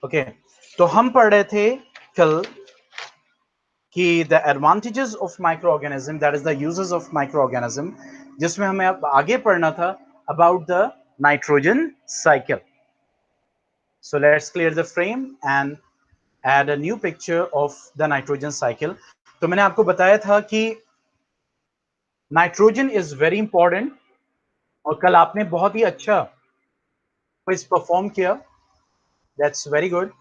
Okay तो हम पढ़ रहे थे कल कि the advantages of micro organism, that is the uses of micro organism, जिसमें हमें अब आगे पढ़ना था about the nitrogen cycle. So let's clear the frame and add a new picture of the nitrogen cycle. तो मैंने आपको बताया था कि नाइट्रोजन इज वेरी इंपॉर्टेंट और कल आपने बहुत ही अच्छा क्विज परफॉर्म किया. That's very good.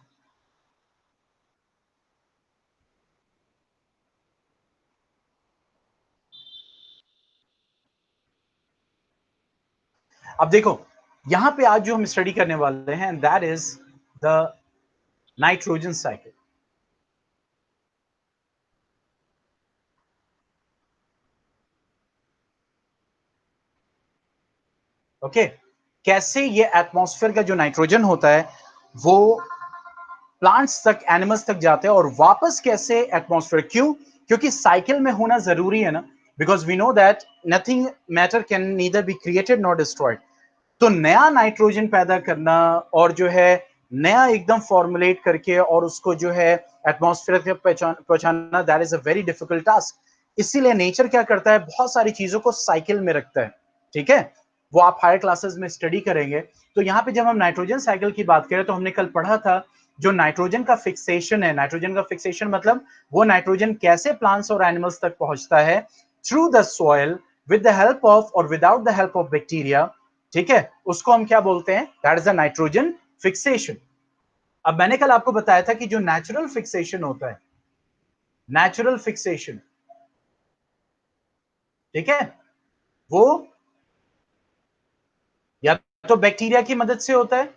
अब देखो यहां पे आज जो हम स्टडी करने वाले हैं that is the nitrogen cycle. Okay कैसे ये एटमॉस्फेयर का जो नाइट्रोजन होता है वो प्लांट्स तक, एनिमल्स तक जाते हैं और वापस कैसे एटमॉस्फेयर. क्यों? क्योंकि साइकिल में होना जरूरी है ना, because we know that nothing matter can neither be created not destroyed. तो नया नाइट्रोजन पैदा करना और जो है नया एकदम फॉर्मुलेट करके और उसको जो है एटमॉस्फेयर तक पहुंचाना, that is a very difficult task. इसीलिए नेचर क्या करता है, बहुत सारी चीजों को साइकिल में रखता है. ठीक है, वो आप हायर क्लासेस में स्टडी करेंगे. तो यहाँ पे जब हम नाइट्रोजन साइकिल की बात करें तो हमने कल पढ़ा था जो नाइट्रोजन का फिक्सेशन है. नाइट्रोजन का फिक्सेशन मतलब वो नाइट्रोजन कैसे प्लांट्स और एनिमल्स तक पहुंचता है through the soil with the help of और without the help of bacteria. ठीक है, उसको हम क्या बोलते हैं, that is the nitrogen fixation. अब मैंने कल आपको बताया था कि जो नेचुरल फिक्सेशन होता है, नेचुरल फिक्सेशन, ठीक है, वो या तो बैक्टीरिया की मदद से होता है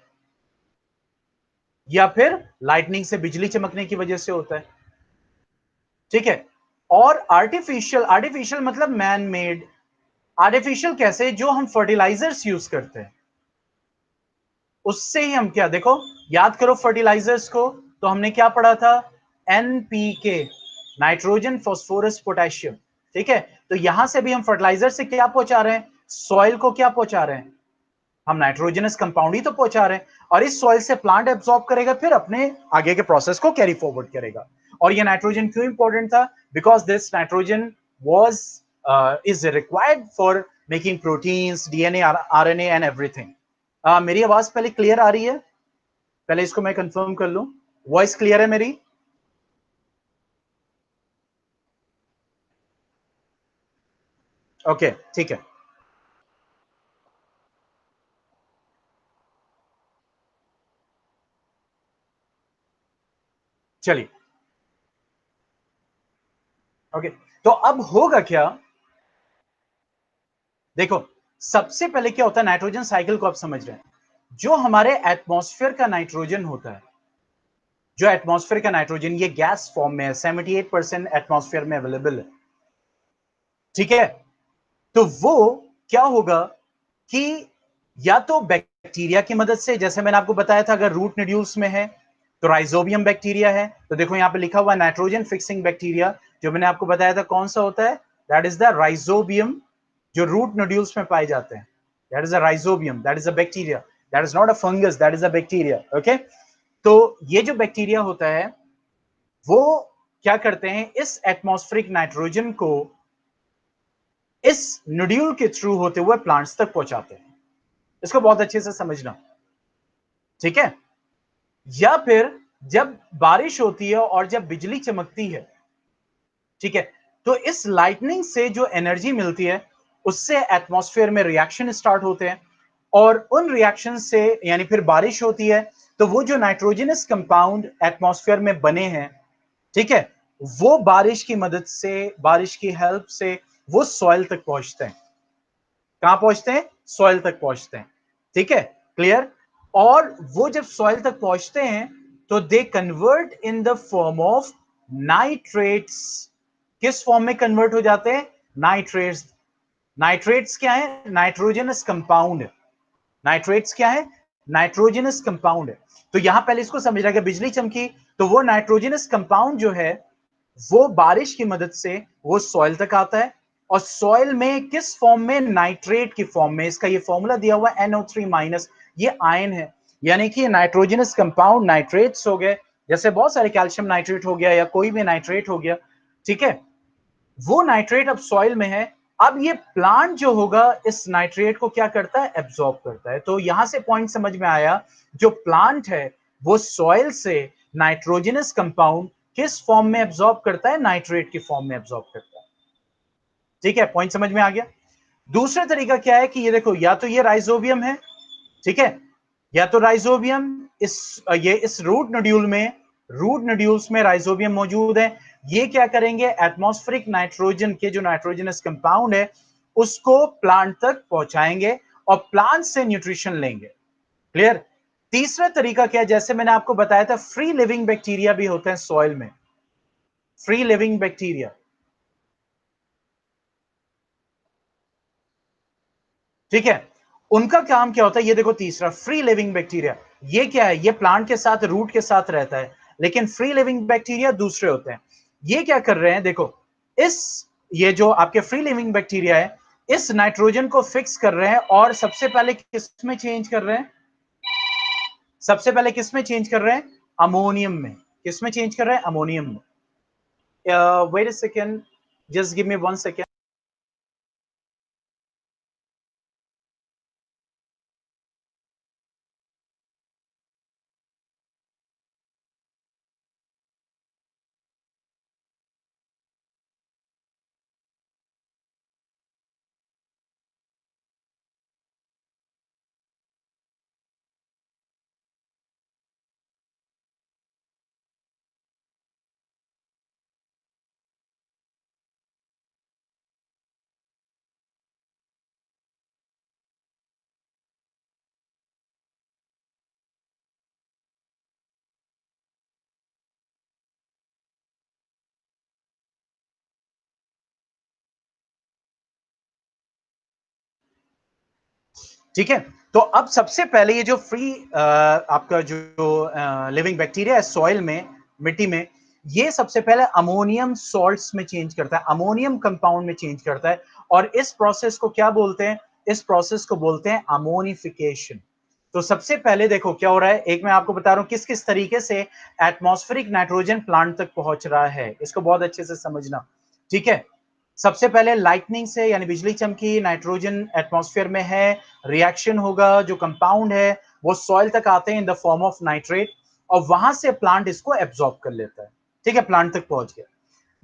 या फिर लाइटनिंग से, बिजली चमकने की वजह से होता है. ठीक है, और आर्टिफिशियल, आर्टिफिशियल मतलब मैन मेड. आर्टिफिशियल कैसे, जो हम फर्टिलाइजर्स यूज करते हैं उससे ही हम क्या, देखो याद करो फर्टिलाइजर्स को, तो हमने क्या पढ़ा था, एनपीके, नाइट्रोजन फॉस्फोरस पोटेशियम. ठीक है, तो यहां से भी हम फर्टिलाइजर से क्या पहुंचा रहे हैं, सॉइल को क्या पहुंचा रहे हैं, हम नाइट्रोजनस कंपाउंड ही तो पहुंचा रहे हैं. और इस सॉइल से प्लांट एब्सॉर्ब करेगा, फिर अपने आगे के प्रोसेस को कैरी फॉरवर्ड करेगा. और ये नाइट्रोजन क्यों इंपॉर्टेंट था, because this nitrogen was is required for making proteins, DNA, RNA and everything. मेरी आवाज पहले क्लियर आ रही है, पहले इसको मैं कंफर्म कर लूं, वॉइस क्लियर है मेरी? ओके ठीक है, चलिए. ओके तो अब होगा क्या, देखो सबसे पहले क्या होता है, नाइट्रोजन साइकिल को आप समझ रहे हैं. जो हमारे एटमॉस्फेयर का नाइट्रोजन होता है, जो एटमॉस्फेयर का नाइट्रोजन ये गैस फॉर्म में है, 78% एटमॉस्फेयर में अवेलेबल है. ठीक है, तो वो क्या होगा कि या तो बैक्टीरिया की मदद से, जैसे मैंने आपको बताया था, अगर रूट नोड्यूल्स में है तो राइजोबियम बैक्टीरिया है. तो देखो यहां पे लिखा हुआ नाइट्रोजन फिक्सिंग बैक्टीरिया, जो मैंने आपको बताया था कौन सा होता है, दैट इज द राइजोबियम, जो रूट नोड्यूल्स में पाए जाते हैं. That is a rhizobium, that is a bacteria, that is not a fungus, that is a bacteria. Okay, तो ये जो बैक्टीरिया होता है वो क्या करते हैं, इस एटमॉस्फेरिक नाइट्रोजन को इस नोड्यूल के थ्रू होते हुए प्लांट्स तक पहुंचाते हैं. इसको बहुत अच्छे से समझना. ठीक है, या फिर जब बारिश होती है और जब बिजली चमकती है, ठीक है, तो इस लाइटनिंग से जो एनर्जी मिलती है उससे एटमॉस्फेयर में रिएक्शन स्टार्ट होते हैं. और उन रिएक्शन से यानी फिर बारिश होती है, तो वो जो नाइट्रोजनस कंपाउंड एटमॉस्फेयर में बने हैं, ठीक है, वो बारिश की मदद से, बारिश की हेल्प से वो सॉइल तक पहुंचते हैं. कहां पहुंचते हैं, सॉइल तक पहुंचते हैं. ठीक है, क्लियर. और वो जब सॉइल तक पहुंचते हैं तो they convert in the form of nitrates. किस फॉर्म में कन्वर्ट हो जाते हैं, नाइट्रेट्स. नाइट्रेट्स क्या है, नाइट्रोजनस कंपाउंड. नाइट्रेट्स क्या है, नाइट्रोजनस कंपाउंड है. तो यहां पहले इसको समझ रहा है, बिजली चमकी तो वो नाइट्रोजनस कंपाउंड जो है वो बारिश की मदद से वो सॉइल तक आता है. और सॉइल में किस फॉर्म में, नाइट्रेट की फॉर्म में. इसका ये फॉर्मूला दिया हुआ है NO3 माइनस, ये आयन है. यानी कि नाइट्रोजनस कंपाउंड नाइट्रेट्स हो गए, जैसे बहुत सारे कैल्शियम नाइट्रेट हो गया या कोई भी नाइट्रेट हो गया, ठीक है, वो नाइट्रेट अब सॉइल में है। अब ये प्लांट जो होगा इस नाइट्रेट को क्या करता है, एब्जॉर्ब करता है। तो यहां से पॉइंट समझ में आया, जो प्लांट है वो सॉइल से नाइट्रोजनस कंपाउंड किस फॉर्म में एब्जॉर्ब करता है, नाइट्रेट की फॉर्म में एब्जॉर्ब करता है। ठीक है, पॉइंट समझ में आ गया। दूसरा तरीका क्या है कि ये देखो, या तो ये राइजोबियम है, ठीक है, या तो राइजोबियम इस रूट नोड्यूल्स में राइजोबियम मौजूद है। ये क्या करेंगे, एटमॉस्फेरिक नाइट्रोजन के जो नाइट्रोजनस कंपाउंड है उसको प्लांट तक पहुंचाएंगे और प्लांट से न्यूट्रिशन लेंगे। क्लियर। तीसरा तरीका क्या है, जैसे मैंने आपको बताया था, फ्री लिविंग बैक्टीरिया भी होते हैं सॉइल में, फ्री लिविंग बैक्टीरिया, ठीक है। उनका काम क्या होता है, ये देखो तीसरा, फ्री लिविंग बैक्टीरिया। ये क्या है, ये प्लांट के साथ, रूट के साथ रहता है, लेकिन फ्री लिविंग बैक्टीरिया दूसरे होते हैं। ये क्या कर रहे हैं, देखो, इस ये जो आपके फ्री लिविंग बैक्टीरिया है, इस नाइट्रोजन को फिक्स कर रहे हैं और सबसे पहले किस में चेंज कर रहे हैं, सबसे पहले किस में चेंज कर रहे हैं, अमोनियम में। किस में चेंज कर रहे हैं, अमोनियम में। Wait a second, just give me 1 second. ठीक है, तो अब सबसे पहले ये जो फ्री आपका जो लिविंग बैक्टीरिया है सॉइल में, मिट्टी में, ये सबसे पहले अमोनियम सॉल्ट्स में चेंज करता है, अमोनियम कंपाउंड में चेंज करता है। और इस प्रोसेस को क्या बोलते हैं, इस प्रोसेस को बोलते हैं अमोनिफिकेशन। तो सबसे पहले देखो क्या हो रहा है, एक मैं आपको बता रहा हूं किस किस तरीके से एटमॉस्फेरिक नाइट्रोजन प्लांट तक पहुंच रहा है, इसको बहुत अच्छे से समझना। ठीक है, सबसे पहले लाइटनिंग से, यानी बिजली चमकी, नाइट्रोजन एटमॉस्फेयर में है, रिएक्शन होगा, जो कंपाउंड है वो सॉइल तक आते हैं in the form of nitrate, और वहां से प्लांट इसको एब्जॉर्ब कर लेता है। ठीक है, प्लांट तक पहुंच गया।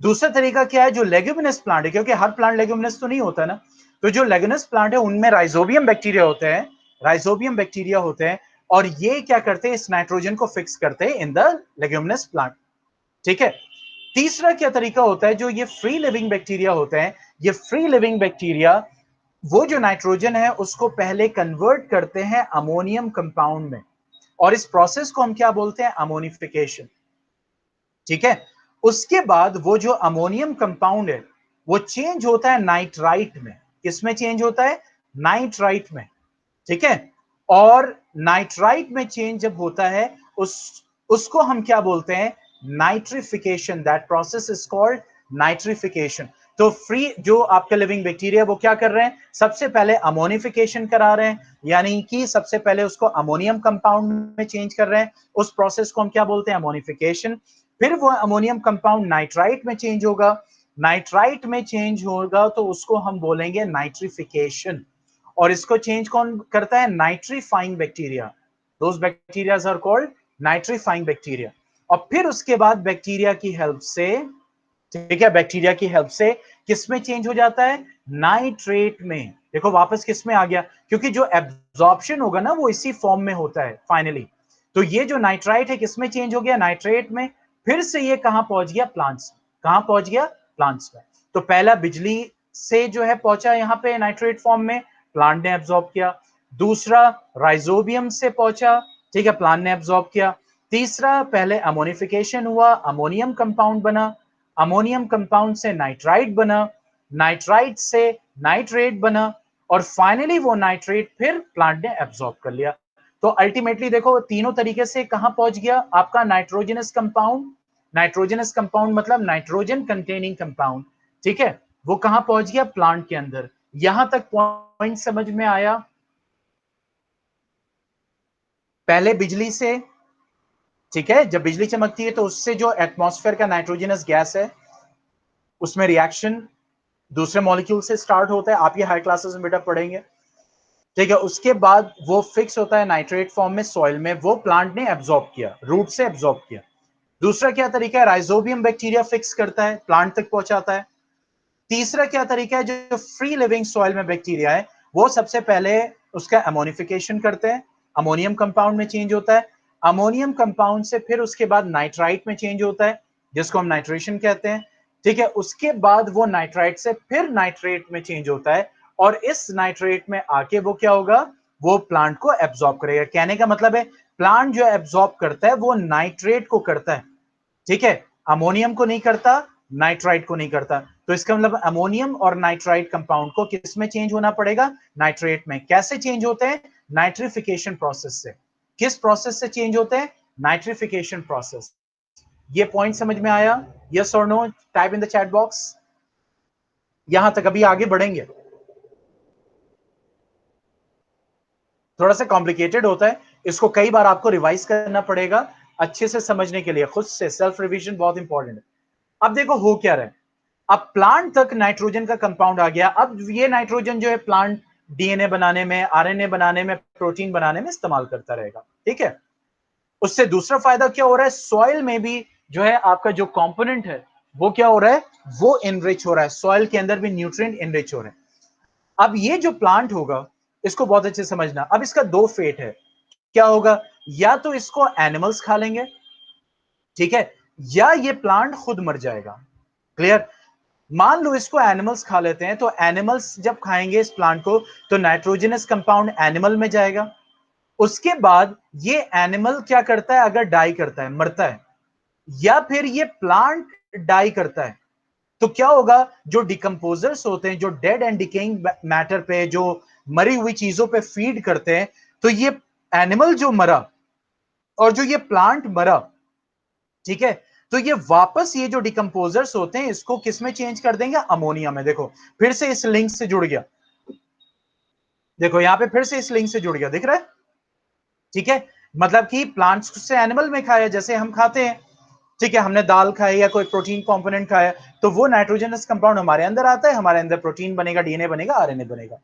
दूसरा तरीका क्या है, जो लेग्यूमिनस प्लांट है, क्योंकि हर प्लांट लेग्यूमिनस तो नहीं होता ना, तो जो लेग्यूमिनस प्लांट है उनमें राइजोबियम बैक्टीरिया होते हैं, राइजोबियम बैक्टीरिया होते हैं, और ये क्या करते हैं, इस नाइट्रोजन को फिक्स करते हैं इन द लेग्यूमिनस प्लांट। ठीक है, तीसरा क्या तरीका होता है, जो ये फ्री लिविंग बैक्टीरिया होते हैं, ये फ्री लिविंग बैक्टीरिया वो जो नाइट्रोजन है उसको पहले कन्वर्ट करते हैं अमोनियम कंपाउंड में, और इस प्रोसेस को हम क्या बोलते हैं, अमोनिफिकेशन। ठीक है, उसके बाद वो जो अमोनियम कंपाउंड है वो चेंज होता है नाइट्राइट में। किसमें चेंज होता है, नाइट्राइट में। ठीक है, और नाइट्राइट में चेंज जब होता है उस उसको हम क्या बोलते हैं, nitrification. That process is called nitrification. तो फ्री जो आपके लिविंग बैक्टीरिया वो क्या कर रहे हैं, सबसे पहले अमोनिफिकेशन करा रहे हैं, यानी कि सबसे पहले उसको अमोनियम कंपाउंड में चेंज कर रहे हैं, उस प्रोसेस को हम क्या बोलते हैं, अमोनिफिकेशन। फिर वो अमोनियम कंपाउंड नाइट्राइट में चेंज होगा, नाइट्राइट में चेंज होगा तो उसको हम बोलेंगे नाइट्रिफिकेशन। और इसको चेंज कौन करता है, nitrifying bacteria. Those bacterias are called nitrifying bacteria. और फिर उसके बाद बैक्टीरिया की हेल्प से, ठीक है, बैक्टीरिया की हेल्प से किस में चेंज हो जाता है, नाइट्रेट में। देखो वापस किस में आ गया, क्योंकि जो एब्जॉर्प्शन होगा ना वो इसी फॉर्म में होता है फाइनली। तो ये जो नाइट्राइट है किस में चेंज हो गया, नाइट्रेट में। फिर से ये कहां पहुंच गया, प्लांट्स। कहां पहुंच गया, प्लांट्स में। तो पहला बिजली से जो है पहुंचा यहां पे नाइट्रेट फॉर्म में, प्लांट ने एब्जॉर्ब किया। दूसरा राइजोबियम से पहुंचा, ठीक है, प्लांट ने एब्जॉर्ब किया। तीसरा पहले अमोनिफिकेशन हुआ, अमोनियम कंपाउंड बना, अमोनियम कंपाउंड से नाइट्राइट बना, नाइट्राइट से नाइट्रेट बना, और फाइनली वो नाइट्रेट फिर प्लांट ने एब्जॉर्ब कर लिया। तो अल्टीमेटली देखो तीनों तरीके से कहां पहुंच गया आपका नाइट्रोजनस कंपाउंड, नाइट्रोजनस कंपाउंड मतलब नाइट्रोजन कंटेनिंग कंपाउंड, ठीक है, वो कहां पहुंच गया, प्लांट के अंदर। यहां तक पॉइंट समझ में आया, पहले बिजली से, ठीक है, जब बिजली चमकती है तो उससे जो एटमॉस्फेयर का नाइट्रोजनस गैस है उसमें रिएक्शन दूसरे मॉलिक्यूल से स्टार्ट होता है, आप ये हाई क्लासेस में बेटा पढ़ेंगे, ठीक है। उसके बाद वो फिक्स होता है नाइट्रेट फॉर्म में सॉइल में, वो प्लांट ने एब्जॉर्ब किया, रूट से एब्जॉर्ब किया। दूसरा क्या तरीका है, राइजोबियम बैक्टीरिया फिक्स करता है, प्लांट तक पहुंचाता है। तीसरा क्या तरीका है, जो फ्री लिविंग सॉइल में बैक्टीरिया है वो सबसे पहले उसका अमोनिफिकेशन करते हैं, अमोनियम कंपाउंड में चेंज होता है, अमोनियम कंपाउंड से फिर उसके बाद नाइट्राइट में चेंज होता है जिसको हम नाइट्रेशन कहते हैं, ठीक है। उसके बाद वो नाइट्राइट से फिर नाइट्रेट में चेंज होता है और इस नाइट्रेट में आके वो क्या होगा, वो प्लांट को एब्जॉर्ब करेगा। कहने का मतलब है प्लांट जो एब्जॉर्ब करता है वो नाइट्रेट को करता है, ठीक है, अमोनियम को नहीं करता, नाइट्राइट को नहीं करता। तो इसका मतलब अमोनियम और नाइट्राइट कंपाउंड को किस में चेंज होना पड़ेगा, नाइट्रेट में। कैसे चेंज होते हैं, नाइट्रिफिकेशन प्रोसेस से। किस प्रोसेस से चेंज होते हैं, नाइट्रिफिकेशन प्रोसेस। ये पॉइंट समझ में आया, यस और no, type in the chat box. यहां तक अभी आगे बढ़ेंगे, थोड़ा सा कॉम्प्लिकेटेड होता है, इसको कई बार आपको रिवाइज करना पड़ेगा अच्छे से समझने के लिए, खुद से सेल्फ रिवीजन बहुत इंपॉर्टेंट है। अब देखो हो क्या रहा है, अब प्लांट तक नाइट्रोजन का कंपाउंड आ गया, अब ये नाइट्रोजन जो है प्लांट डीएनए बनाने में, आरएनए बनाने में, प्रोटीन बनाने में इस्तेमाल करता रहेगा, ठीक है। उससे दूसरा फायदा क्या हो रहा है, सॉइल में भी जो है आपका जो कंपोनेंट है वो क्या हो रहा है, वो इनरिच हो रहा है, सॉइल के अंदर भी न्यूट्रिएंट इनरिच हो रहे हैं। अब ये जो प्लांट होगा इसको बहुत अच्छे से समझना, अब इसका दो फेट है, क्या होगा, या तो इसको एनिमल्स खा लेंगे, ठीक है, या ये प्लांट खुद मर जाएगा। क्लियर। मान लो इसको एनिमल्स खा लेते हैं, तो एनिमल्स जब खाएंगे इस प्लांट को तो नाइट्रोजनस कंपाउंड एनिमल में जाएगा, उसके बाद ये एनिमल क्या करता है, अगर डाई करता है, मरता है, या फिर ये प्लांट डाई करता है, तो क्या होगा, जो डिकम्पोजर्स होते हैं, जो डेड एंड डिकेइंग मैटर पे, जो मरी हुई चीजों पे फीड करते हैं, तो ये एनिमल जो मरा और जो ये प्लांट मरा, ठीक है, तो ये वापस ये जो डिकम्पोजर्स होते हैं इसको किस में चेंज कर देंगे, अमोनिया में। देखो फिर से इस लिंक से जुड़ गया, देखो यहां पे फिर से इस लिंक से जुड़ गया, दिख रहा है, ठीक है। मतलब कि प्लांट्स से एनिमल में खाया जैसे हम खाते हैं, ठीक है, हमने दाल खाई या कोई प्रोटीन कंपोनेंट खाया तो वो नाइट्रोजनस कंपाउंड हमारे अंदर आता है, हमारे अंदर प्रोटीन बनेगा, डीएनए बनेगा, आरएनए बनेगा।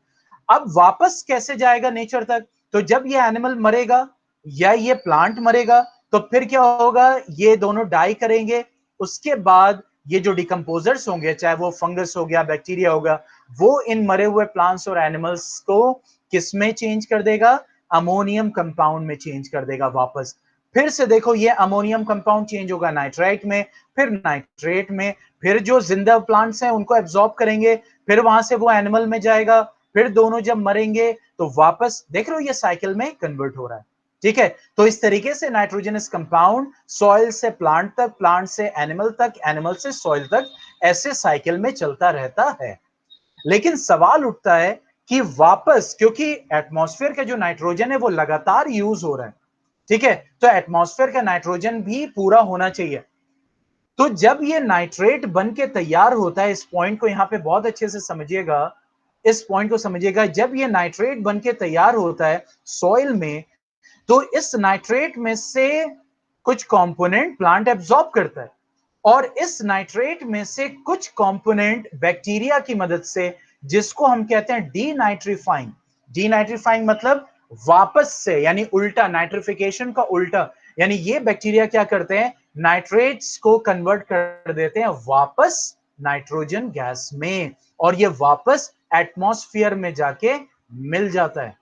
अब वापस कैसे जाएगा नेचर तक, तो जब ये एनिमल मरेगा या ये प्लांट मरेगा तो फिर क्या होगा, ये दोनों डाई करेंगे, उसके बाद ये जो डिकम्पोजर्स होंगे, चाहे वो फंगस हो गया, बैक्टीरिया होगा, वो इन मरे हुए प्लांट्स और एनिमल्स को किसमें चेंज कर देगा, अमोनियम कंपाउंड में चेंज कर देगा वापस। फिर से देखो ये अमोनियम कंपाउंड चेंज होगा नाइट्राइट में, फिर नाइट्रेट में, फिर जो जिंदा प्लांट्स हैं उनको एब्जॉर्ब करेंगे, फिर वहां से वो एनिमल में जाएगा, फिर दोनों जब मरेंगे तो वापस, देख रहे हो ये साइकिल में कन्वर्ट हो रहा है, ठीक है। तो इस तरीके से नाइट्रोजनस कंपाउंड सॉइल से प्लांट तक, प्लांट से एनिमल तक, एनिमल से सॉइल तक, ऐसे साइकिल में चलता रहता है। लेकिन सवाल उठता है कि वापस, क्योंकि एटमॉस्फेयर का जो नाइट्रोजन है वो लगातार यूज हो रहा है, ठीक है, तो एटमॉस्फेयर का नाइट्रोजन भी पूरा होना चाहिए। तो जब ये नाइट्रेट बन के तैयार होता है, इस पॉइंट को यहां पे बहुत अच्छे से समझिएगा, इस पॉइंट को समझिएगा, जब ये नाइट्रेट बन के तैयार होता है सॉइल में, तो इस नाइट्रेट में से कुछ कंपोनेंट प्लांट एब्जॉर्ब करता है और इस नाइट्रेट में से कुछ कंपोनेंट बैक्टीरिया की मदद से, जिसको हम कहते हैं डीनाइट्रीफाइंग, डीनाइट्रीफाइंग मतलब वापस से, यानी उल्टा, नाइट्रिफिकेशन का उल्टा, यानी ये बैक्टीरिया क्या करते हैं, नाइट्रेट्स को कन्वर्ट कर देते हैं वापस नाइट्रोजन गैस में, और ये वापस एटमॉस्फेयर में जाके मिल जाता है,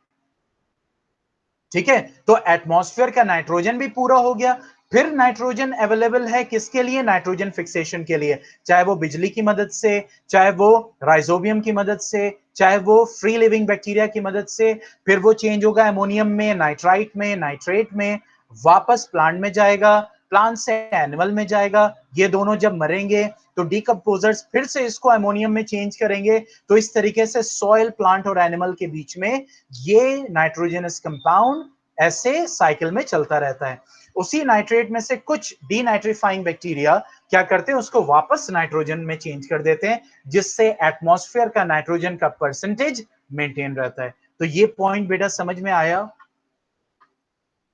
ठीक है। तो एटमॉस्फेयर का नाइट्रोजन भी पूरा हो गया, फिर नाइट्रोजन अवेलेबल है किसके लिए, नाइट्रोजन फिक्सेशन के लिए, चाहे वो बिजली की मदद से, चाहे वो राइजोबियम की मदद से, चाहे वो फ्री लिविंग बैक्टीरिया की मदद से, फिर वो चेंज होगा अमोनियम में, नाइट्राइट में, नाइट्रेट में, वापस प्लांट में जाएगा, प्लांट से एनिमल में जाएगा, ये दोनों जब मरेंगे तो डिकम्पोजर्स फिर से इसको अमोनियम में चेंज करेंगे, तो इस तरीके से सॉइल, प्लांट और एनिमल के बीच में ये नाइट्रोजनस कंपाउंड ऐसे साइकिल में चलता रहता है। उसी नाइट्रेट में से कुछ डीनाइट्रीफाइंग बैक्टीरिया क्या करते हैं, उसको वापस नाइट्रोजन में चेंज कर देते हैं, जिससे एटमॉस्फेयर का नाइट्रोजन का परसेंटेज मेंटेन रहता है। तो ये पॉइंट बेटा समझ में आया।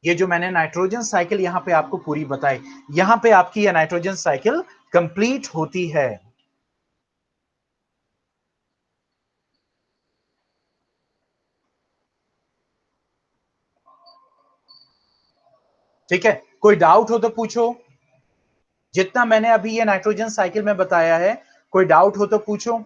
ये जो मैंने नाइट्रोजन साइकिल यहां पे आपको पूरी बताई, यहां पे आपकी ये नाइट्रोजन साइकिल कंप्लीट होती है। ठीक है, कोई डाउट हो तो पूछो। जितना मैंने अभी ये नाइट्रोजन साइकिल में बताया है, कोई डाउट हो तो पूछो।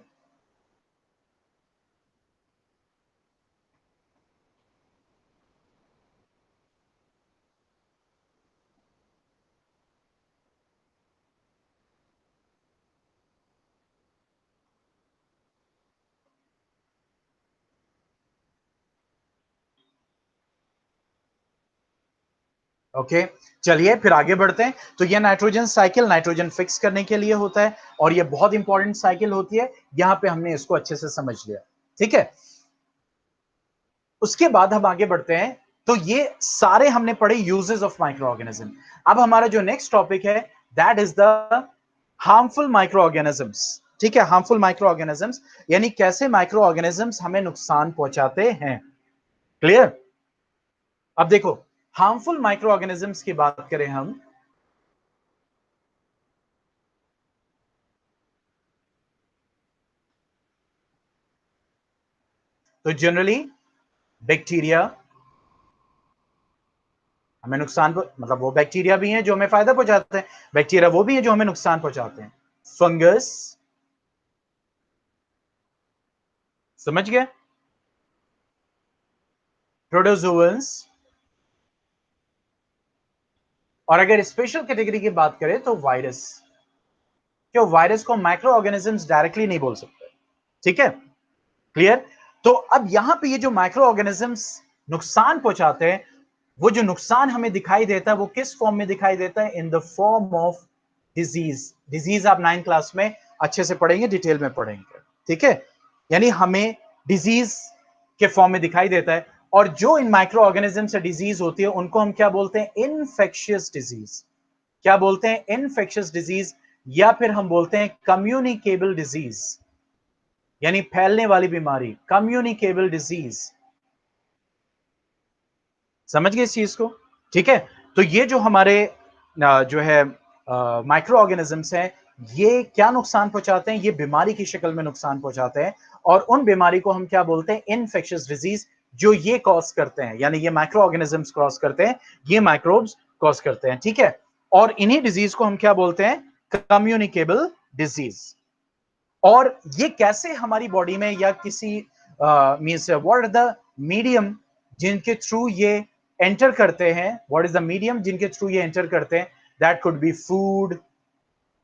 ओके, चलिए फिर आगे बढ़ते हैं। तो ये नाइट्रोजन साइकिल नाइट्रोजन फिक्स करने के लिए होता है और ये बहुत इंपॉर्टेंट साइकिल होती है। यहां पे हमने इसको अच्छे से समझ लिया। ठीक है, उसके बाद हम आगे बढ़ते हैं। तो ये सारे हमने पढ़े यूजेस ऑफ माइक्रो ऑर्गेनिज्म। अब हमारा जो नेक्स्ट टॉपिक है that is the harmful micro organisms. ठीक है, हार्मफुल माइक्रो ऑर्गेनिजम्स यानी कैसे माइक्रो ऑर्गेनिजम्स हमें नुकसान पहुंचाते हैं। क्लियर? अब देखो, हार्मफुल माइक्रो ऑर्गेनिजम्स की बात करें हम, तो जनरली बैक्टीरिया हमें मतलब वो बैक्टीरिया भी हैं जो हमें फायदा पहुंचाते हैं, बैक्टीरिया वो भी हैं जो हमें नुकसान पहुंचाते हैं। फंगस, समझ गए? प्रोटोजोअन्स, और अगर स्पेशल कैटेगरी की बात करें तो वायरस। क्यों? वायरस को माइक्रो ऑर्गेनिजम्स डायरेक्टली नहीं बोल सकते। ठीक है, क्लियर? तो अब यहां पे ये जो माइक्रो ऑर्गेनिजम्स नुकसान पहुंचाते हैं, वो जो नुकसान हमें दिखाई देता है वो किस फॉर्म में दिखाई देता है? In the form of disease. Disease आप 9th क्लास में अच्छे से पढ़ेंगे, डिटेल में पढ़ेंगे। ठीक है, यानी हमें डिजीज के फॉर्म में दिखाई देता है। और जो इन माइक्रो ऑर्गेनिज्म से डिजीज होती है उनको हम क्या बोलते हैं? इनफेक्शियस डिजीज। क्या बोलते हैं? इनफेक्शियस डिजीज, या फिर हम बोलते हैं कम्युनिकेबल डिजीज, यानी फैलने वाली बीमारी, कम्युनिकेबल डिजीज। समझ गए इस चीज को? ठीक है, तो ये जो हमारे जो है माइक्रो ऑर्गेनिजम्स हैं, ये क्या नुकसान पहुंचाते हैं? ये बीमारी की शक्ल में नुकसान पहुंचाते हैं। और उन बीमारी को हम क्या बोलते हैं? इनफेक्शियस डिजीज, जो ये कॉज करते हैं, यानी ये माइक्रो ऑर्गेनिजम्स कॉज करते हैं, ये माइक्रोब्स कॉज करते हैं। ठीक है, और इन्हीं डिजीज को हम क्या बोलते हैं? Communicable disease. और ये कैसे हमारी बॉडी में या किसी means what are the medium जिनके थ्रू ये एंटर करते हैं? व्हाट इज द मीडियम जिनके थ्रू ये एंटर करते हैं? That could be food,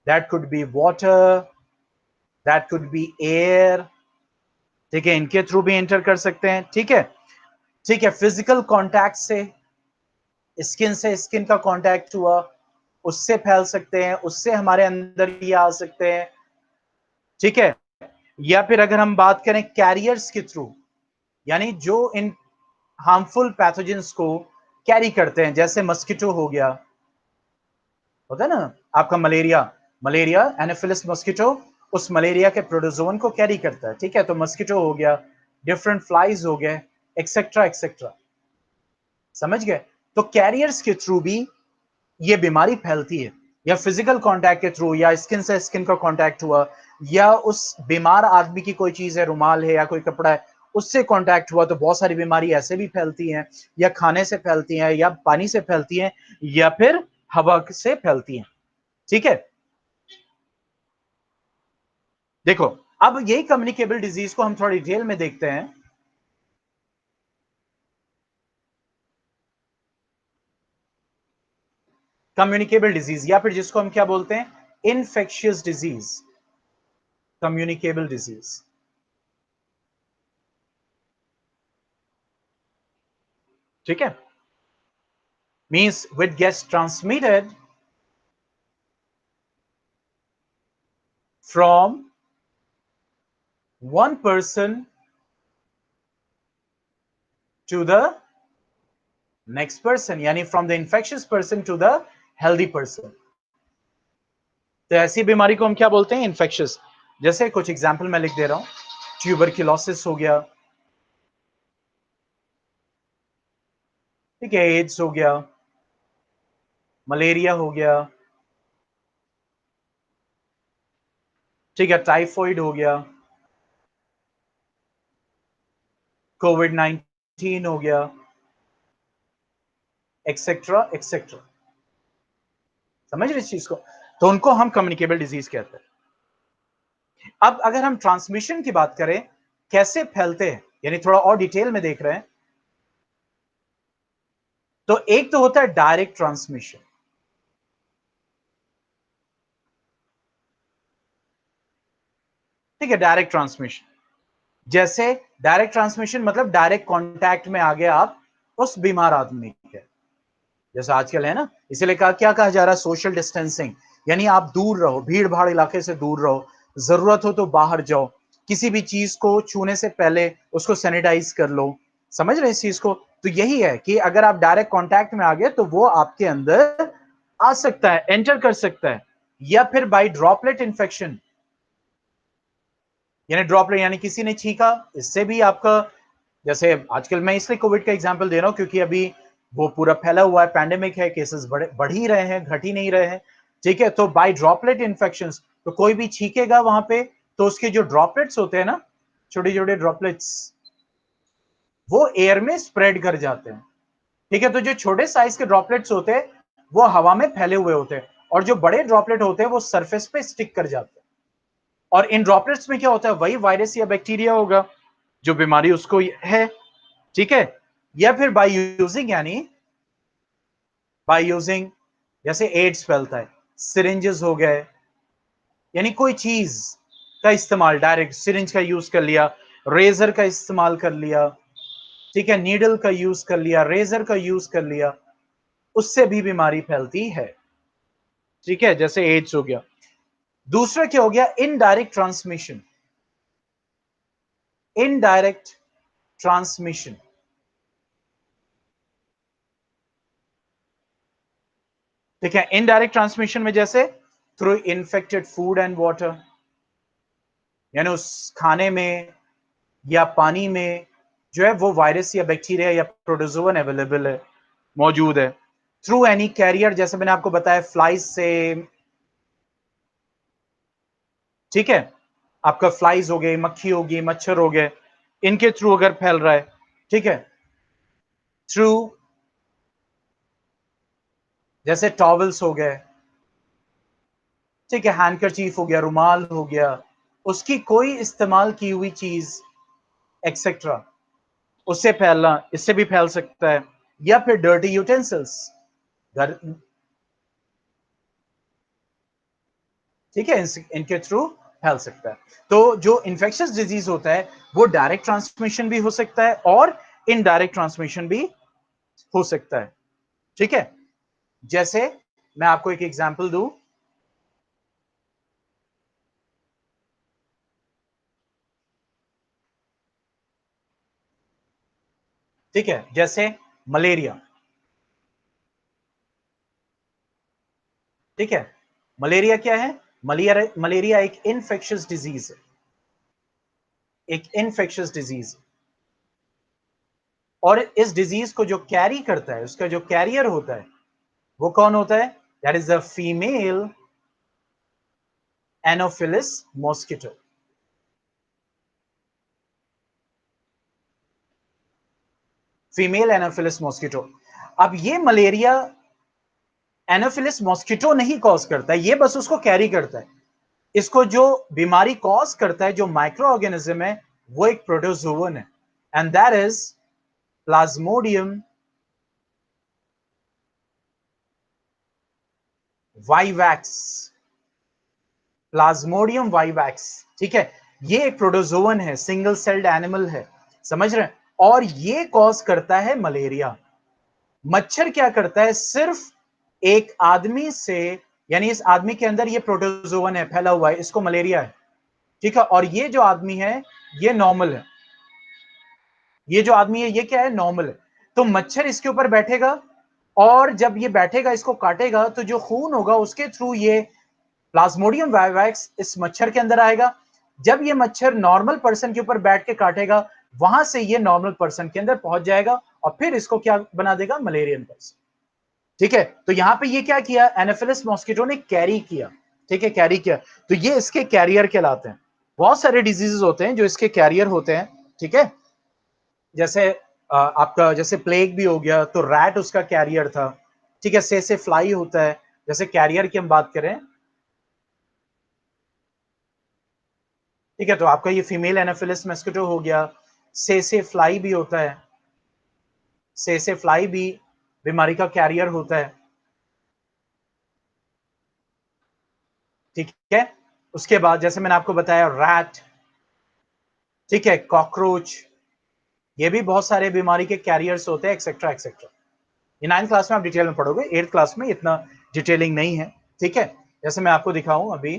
that could be water, that could be air. ठीक है, इनके थ्रू भी एंटर कर सकते हैं। ठीक है, ठीक है, फिजिकल कांटेक्ट से स्किन का कांटेक्ट हुआ, उससे फैल सकते हैं, उससे हमारे अंदर ये आ सकते हैं। ठीक है, या फिर अगर हम बात करें कैरियर्स के थ्रू, यानी जो इन हार्मफुल पैथोजेंस को कैरी करते हैं, जैसे मस्किटो हो गया, होता है ना आपका मलेरिया, मलेरिया एनोफिलिस मस्किटो उस मलेरिया के प्रोटोजोन को कैरी करता है। ठीक है, तो मस्किटो हो गया, डिफरेंट फ्लाइज हो गए, एक्सेट्रा एक्सेट्रा। समझ गए? तो कैरियर्स के थ्रू भी ये बीमारी फैलती है, या फिजिकल कांटेक्ट के थ्रू, या स्किन से स्किन का कांटेक्ट हुआ, या उस बीमार आदमी की कोई चीज है, रुमाल है या कोई कपड़ा है, उससे कांटेक्ट हुआ, तो बहुत सारी बीमारी ऐसे भी फैलती हैं, या खाने से फैलती हैं, या पानी से फैलती हैं, या फिर हवा से फैलती हैं। ठीक है, देखो, अब यही कम्युनिकेबल डिजीज को हम थोड़ा डिटेल में देखते हैं। कम्युनिकेबल डिजीज, या फिर जिसको हम क्या बोलते हैं? इनफेक्शियस डिजीज, कम्युनिकेबल डिजीज। ठीक है, means which gets transmitted from one person to the next person, यानी from the infectious person to the healthy person। तो ऐसी बीमारी को हम क्या बोलते हैं? इन्फेक्शियस। जैसे कुछ एग्जांपल मैं लिख दे रहा हूं, ट्यूबरक्लोसिस हो गया, ठीक है, एड्स हो गया, मलेरिया हो गया, ठीक है, टाइफॉइड हो गया, कोविड-19 हो गया, एक्सेट्रा एक्सेट्रा। समझ रहे इस चीज को? तो उनको हम कम्युनिकेबल डिजीज कहते हैं। अब अगर हम ट्रांसमिशन की बात करें, कैसे फैलते हैं, यानी थोड़ा और डिटेल में देख रहे हैं, तो एक तो होता है डायरेक्ट ट्रांसमिशन। ठीक है, डायरेक्ट ट्रांसमिशन, जैसे डायरेक्ट ट्रांसमिशन मतलब डायरेक्ट कांटेक्ट में आ गए आप उस बीमार आदमी के, जैसे आजकल है ना, इसीलिए कहा क्या कहा जा रहा है, सोशल डिस्टेंसिंग, यानी आप दूर रहो, भीड़ भाड़ इलाके से दूर रहो, जरूरत हो तो बाहर जाओ, किसी भी चीज को छूने से पहले उसको सैनिटाइज कर लो। समझ रहे हैं इस चीज को? तो यही है कि अगर आप डायरेक्ट कांटेक्ट में आ गए तो वो आपके अंदर आ सकता है, एंटर कर सकता है, या फिर बाय ड्रॉपलेट इन्फेक्शन, यानी ड्रॉपलेट यानी किसी ने छींका, इससे भी आपका, जैसे आजकल मैं इसलिए कोविड का एग्जांपल दे रहा हूं क्योंकि अभी वो पूरा फैला हुआ है, पैंडेमिक है, केसेस बढ़ ही रहे हैं, घट ही नहीं रहे हैं। ठीक है, तो बाय ड्रॉपलेट इन्फेक्शंस, तो कोई भी छींकेगा वहां पे तो उसके जो ड्रॉपलेट्स होते हैं ना, छोटे छोटे ड्रॉपलेट्स, वो एयर में स्प्रेड कर जाते हैं। ठीक है, तो जो छोटे साइज के ड्रॉपलेट्स होते हैं वो हवा में फैले हुए होते हैं, और जो बड़े ड्रॉपलेट होते हैं वो सरफेस पे स्टिक कर जाते हैं। और इन ड्रॉपलेट्स में क्या होता है, वही वायरस या बैक्टीरिया होगा जो बीमारी उसको है। ठीक है, या फिर बाय यूजिंग, यानी बाय यूजिंग, जैसे एड्स फैलता है, सिरिंजेस हो गए, यानी कोई चीज का इस्तेमाल, डायरेक्ट सिरिंज का यूज कर लिया, रेजर का इस्तेमाल कर लिया, ठीक है, नीडल का यूज कर लिया, रेजर का यूज कर लिया, उससे भी बीमारी फैलती है। ठीक है, जैसे एड्स हो गया। दूसरा क्या हो गया, इनडायरेक्ट ट्रांसमिशन। इनडायरेक्ट ट्रांसमिशन, ठीक है, इनडायरेक्ट ट्रांसमिशन में जैसे through infected food and water, यानी उस खाने में या पानी में जो है वो वायरस या बैक्टीरिया या प्रोटोजोवन अवेलेबल है, मौजूद है। थ्रू एनी कैरियर, जैसे मैंने आपको बताया, फ्लाइज से, ठीक है, आपका फ्लाइज हो गए, मक्खी होगी, मच्छर हो गए, इनके थ्रू अगर फैल रहा है, ठीक है, थ्रू, जैसे टॉवल्स हो गए, ठीक है, हैंडकरचीफ हो गया, रुमाल हो गया, उसकी कोई इस्तेमाल की हुई चीज एक्सेट्रा, उससे फैलना, इससे भी फैल सकता है। या फिर डर्टी यूटेंसिल्स, घर, ठीक है, इनके थ्रू फैल सकता है। तो जो इन्फेक्शियस डिजीज होता है वो डायरेक्ट ट्रांसमिशन भी हो सकता है और इनडायरेक्ट ट्रांसमिशन भी हो सकता है। ठीक है, जैसे मैं आपको एक एग्जांपल दूं, ठीक है, जैसे मलेरिया, ठीक है, मलेरिया क्या है, मलेरिया एक इनफेक्शियस डिजीज है, एक इनफेक्शियस डिजीज, और इस डिजीज को जो कैरी करता है, उसका जो कैरियर होता है वो कौन होता है, that is the female Anopheles mosquito. Female Anopheles mosquito. अब ये मलेरिया एनोफिलिस मॉस्किटो नहीं कॉज करता है, ये बस उसको कैरी करता है। इसको जो बीमारी कॉज करता है, जो माइक्रो ऑर्गेनिज्म है, वो एक प्रोटोजोवन है, and that is Plasmodium vivax. Plasmodium vivax, ठीक है, ये एक प्रोटोजोवन है, सिंगल सेल्ड एनिमल है, समझ रहे हैं, और ये कॉज करता है मलेरिया। मच्छर क्या करता है, सिर्फ एक आदमी से, यानी इस आदमी के अंदर ये प्रोटोजोवन है, फैला हुआ है, इसको मलेरिया है, ठीक है, और ये जो आदमी है ये नॉर्मल है, ये जो आदमी है ये क्या है, नॉर्मल है। तो मच्छर इसके ऊपर बैठेगा, और जब ये बैठेगा, इसको काटेगा, तो जो खून होगा उसके थ्रू ये प्लाज्मोडियम वाइवैक्स इस मच्छर के अंदर आएगा। जब ये मच्छर नॉर्मल पर्सन के ऊपर बैठ के काटेगा, वहां से ये नॉर्मल पर्सन के अंदर पहुंच जाएगा, और फिर इसको क्या बना देगा, मलेरियन पर्सन। ठीक है, तो यहां पे ये क्या किया, एनाफिलिस मॉस्किटो ने कैरी किया। ठीक है, कैरी किया, तो ये इसके कैरियर कहलाते हैं। बहुत सारे डिजीजेस होते हैं जो इसके कैरियर होते हैं। ठीक है, जैसे आपका जैसे प्लेग भी हो गया तो रैट उसका कैरियर था। ठीक है, से फ्लाई होता है, जैसे कैरियर की हम बात करें। ठीक है, तो आपका ये फीमेल एनाफिलिस मस्किटो हो गया, से फ्लाई भी होता है, से फ्लाई भी बीमारी का कैरियर होता है। ठीक है, उसके बाद जैसे मैंने आपको बताया रैट, ठीक है, कॉकरोच, ये भी बहुत सारे बीमारी के कैरियर्स होते हैं, एक्सेट्रा एक्सेट्रा। ये 9th क्लास में आप डिटेल में पढ़ोगे, 8th क्लास में इतना डिटेलिंग नहीं है। ठीक है, जैसे मैं आपको दिखाऊं अभी,